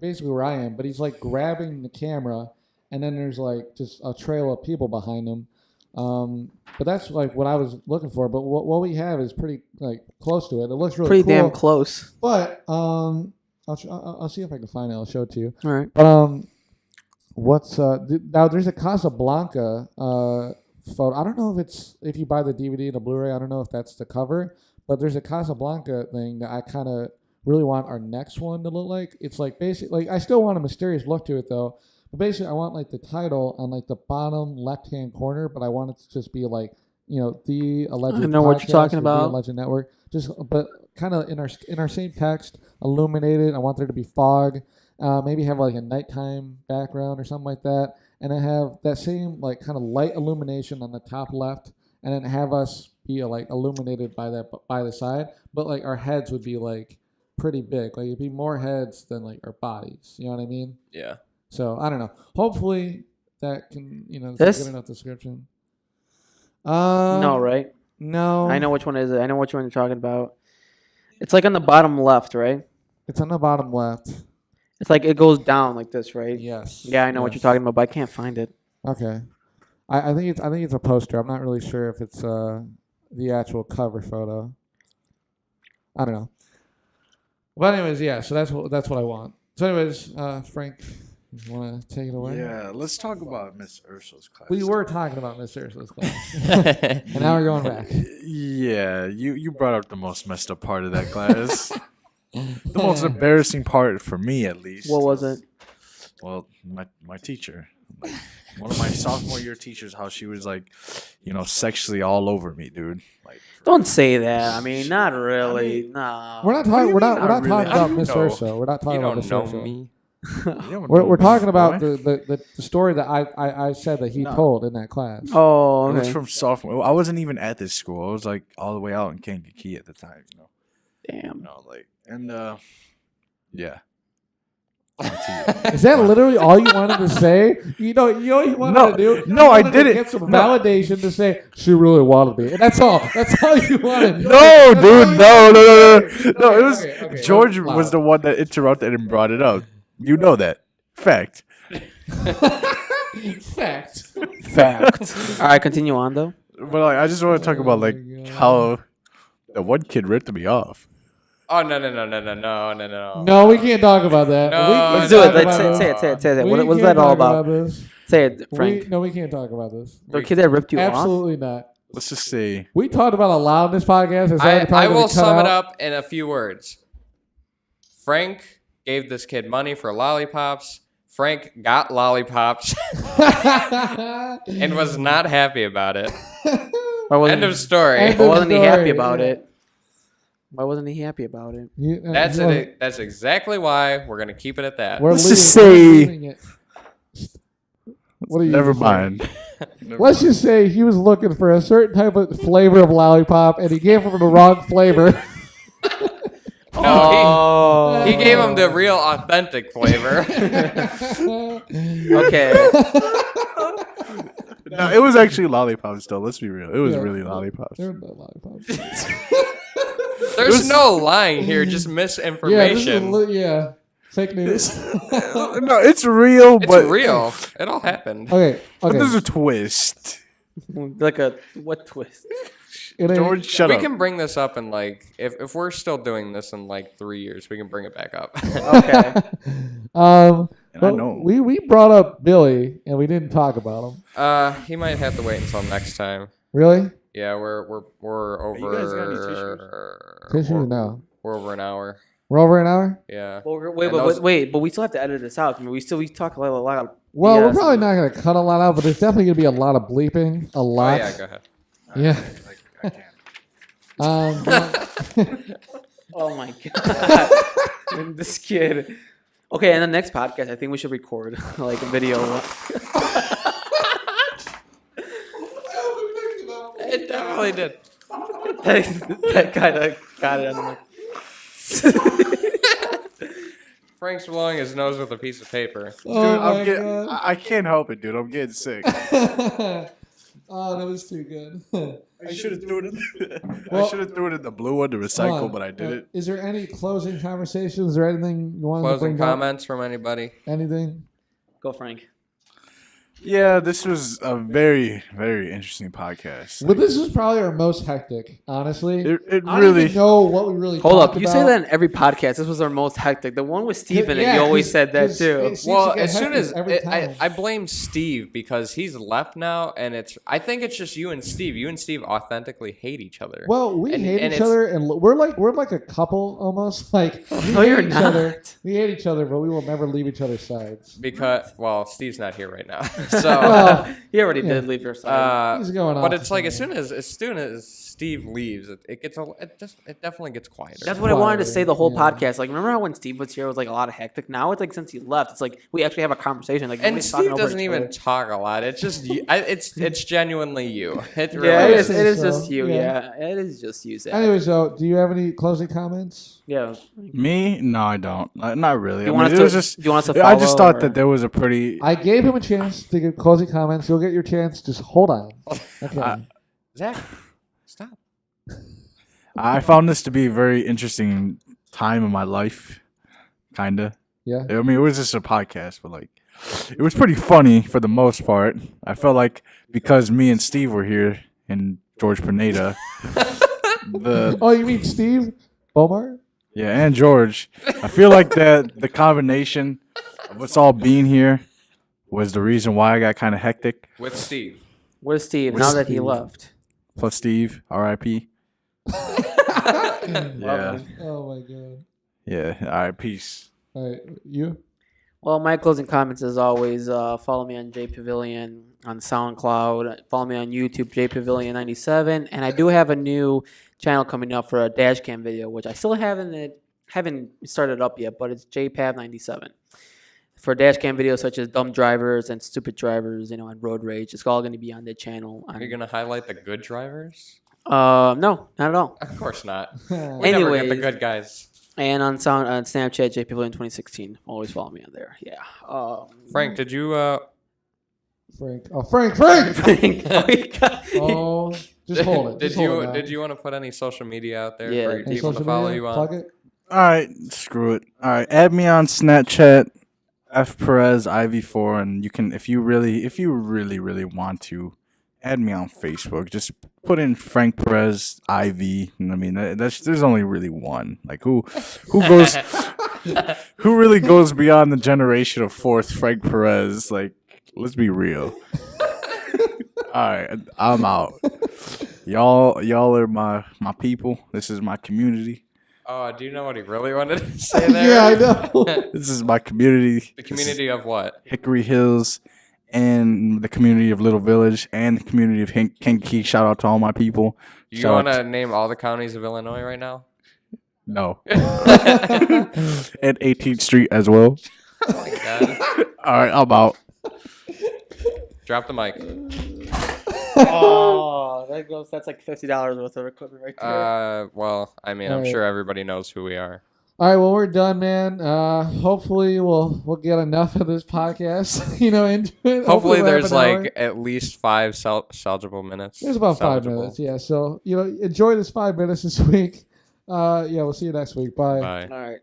basically where I am, but he's like grabbing the camera, and then there's like just a trail of people behind him. But that's like what I was looking for. But what we have is pretty like close to it. It looks really Pretty cool. damn close. But I'll see if I can find it. I'll show it to you. All right. But now there's a Casablanca photo. I don't know if you buy the DVD and the Blu-ray. I don't know if that's the cover. But there's a Casablanca thing that I kind of really want our next one to look like. It's like basically, I still want a mysterious look to it though. But basically, I want like the title on like the bottom left-hand corner, but I want it to just be like, the alleged. I know what you're talking about. The alleged network, but kind of in our same text, illuminated. I want there to be fog. Maybe have like a nighttime background or something like that, and then have that same like kind of light illumination on the top left, and then have us be like illuminated by the side, but like our heads would be like pretty big, like it'd be more heads than like our bodies. You know what I mean? Yeah. So I don't know. Hopefully that can This? good enough description. No, right? No. I know which one is it. I know which one you're talking about. It's like on the bottom left, right? It's on the bottom left. It's like it goes down like this, right? Yes. Yeah, I know what you're talking about, but I can't find it. Okay. I think it's a poster. I'm not really sure if it's the actual cover photo. I don't know. But anyways, yeah. So that's what I want. So anyways, Frank, you want to take it away? Yeah, let's talk about Miss Ursul's class. We were talking about Miss Ursula's class, and now we're going back. Yeah, you brought up the most messed up part of that class. The most embarrassing part for me, at least. What was it? Well, my teacher, like, one of my sophomore year teachers, how she was like, sexually all over me, dude. Like, Don't say that. I mean, not really. No. We're not talking. We're not really? talking How about do you Miss know? Ursa. We're not talking You about don't Miss know Ursa. me. We're talking about the story that I said that he told in that class. Oh, It was okay. from sophomore. I wasn't even at this school. I was like all the way out in Kankakee at the time. Damn. Yeah. Is that literally all you wanted to say? You know what you wanted to do? No, You I wanted to didn't. Get some validation to say she really wanted me, and that's all. That's all you wanted. No, dude, no. Okay, It was okay, George loud. was the one that interrupted and brought it up. You know that fact. Fact. All right, continue on though. But I just want to talk about how the one kid ripped me off. Oh no. No, we can't talk about that. No, We can't Let's do it. talk Let's about say it. We What's can't that all talk about? this. Say it, Frank. We can't talk about this. The kid that ripped you off. Absolutely not. Let's just say We talked about a lot on this podcast. Is that the I part that will we cut sum it out? up in a few words. Frank gave this kid money for lollipops. Frank got lollipops and was not happy about it. End of story. End Why of wasn't he happy story, about yeah. it? Why wasn't he happy about it? That's it. That's exactly why we're gonna keep it at that. Let's just say- What are you never saying? mind. Let's just say he was looking for a certain type of flavor of lollipop, and he gave him the wrong flavor. No, he gave him the real authentic flavor. Okay. No, it was actually lollipops though. Let's be real. It was Yeah. really lollipops. There were no lollipops. There's no lying here, just Yeah, misinformation. fake news. No, it's real, It's but real. It all happened. Okay, But okay. there's a twist. Like a what twist? It ain't- George, shut We up. can bring this up in if we're still doing this in 3 years, we can bring it back up. Okay. And I but know. we brought up Billy and we didn't talk about him. He might have to wait until next time. Really? Yeah, we're over. You guys got any tissues? Tissues? No. We're over an hour. We're over an hour. Yeah. Well, And but we still have to edit this out. I mean, we talk a lot of. Well, we're BS. probably not going to cut a lot out, but there's definitely going to be a lot of bleeping. A Oh lot. yeah, go ahead. Yeah. I can't. Oh my god. And this kid. Okay, in the next podcast, I think we should record like a video. It definitely did. that kind of got it. I'm like, Frank's blowing his nose with a piece of paper. Oh my I'm getting, God. I can't help it, dude. I'm getting sick. Oh, that was too good. I should have threw it. Well- I should have threw it in the blue one to Hold recycle, on. but I didn't. Is there any closing conversations or anything you wanted to Closing bring up? comments from anybody? Anything? Go, Frank. Yeah, this was a very, very interesting podcast. Well, this was probably our most hectic, honestly. It I don't really. even know what we really Hold talked up. You about. say that in every podcast. This was our most hectic. The one with Steve in it, Yeah, you always 'cause- said that 'cause too. it seems Well, to get as soon hectic as every time. I blame Steve because he's left now, and I think it's just you and Steve. You and Steve authentically hate each other. Well, we And- hate and each it's- other, and we're like a couple almost. Like we No, hate you're each not. other. We hate each other, but we will never leave each other's sides. Because Steve's not here right now, so. Well, He already Yeah. did leave your side. he's going But off it's like somewhere. as soon as Steve leaves, it definitely gets quieter. That's what I wanted to say the whole Yeah. podcast. Like, remember how when Steve was here, it was like a lot of hectic. Now it's like since he left, it's like we actually have a conversation. Like, And nobody's talking Steve over doesn't each even other. talk a lot. It's just it's genuinely you. It really Yeah, it is. is. It is So, just you. yeah. Yeah, it is just you, Zach. Anyways, though, do you have any closing comments? Yeah. Me? No, I don't. Not really. You I want mean, us it was to? just. Do you want us to? I just follow, thought or- that there was a pretty. I gave him a chance to give closing comments. You'll get your chance. Just hold on. Okay. Zach, stop. I found this to be a very interesting time in my life, kinda. Yeah. I mean, it was just a podcast, but like, it was pretty funny for the most part. I felt like because me and Steve were here and George Pineda, Oh, you mean Steve Bomar? and George, I feel like that the combination of us all being here was the reason why I got kind of hectic. With Steve. Where's Steve? Where's Now that he Steve? left. Plus Steve, R.I.P. Yeah, Oh my god. yeah. All right, peace. All right, you. Well, my closing comments, as always, follow me on JPavilion on SoundCloud. Follow me on YouTube, JPavilion97. And I do have a new channel coming up for a dash cam video, which I still haven't started up yet, but it's JPav97. For dash cam videos such as dumb drivers and stupid drivers, and road rage. It's all going to be on the channel. Are you gonna highlight the good drivers? No, not at all. Of course not. Oh, We never get the Anyways. good guys. And on Snapchat, JPavilion2016. Always follow me on there. Yeah. Frank, did you Frank. Oh, Frank. Frank. Oh, Oh, just hold it. Did Just hold you it now. did you want to put any social media out there Yeah. for Any people to social follow media? you on? Plug it. All right, screw it. All right, add me on Snapchat, Perez IV4, and you can if you really want to, add me on Facebook. Just put in Frank Perez IV. I mean, there's only really one. Like who goes who really goes beyond the generation of fourth Frank Perez? Like, let's be real. All right, I'm out. Y'all are my people. This is my community. Oh, do you know what he really wanted to say there? Yeah, I know. This is my community. The community of what? Hickory Hills, and the community of Little Village, and the community of Kankakee. Shout out to all my people. You Shout want out to name all the counties of Illinois right now? No. And 18th Street as well. Oh my god. All right, I'm out. Drop the mic. Oh, that's like $50 worth of equipment right there. Well, I mean, All I'm right. sure everybody knows who we are. All right, well, we're done, man. Hopefully, we'll get enough of this podcast, into it. Hopefully, we'll have there's an hour. like at least 5 salvageable minutes. There's about 5 Salvageable. minutes, yeah. So, enjoy this 5 minutes this week. Yeah, we'll see you next week. Bye. Bye. All right.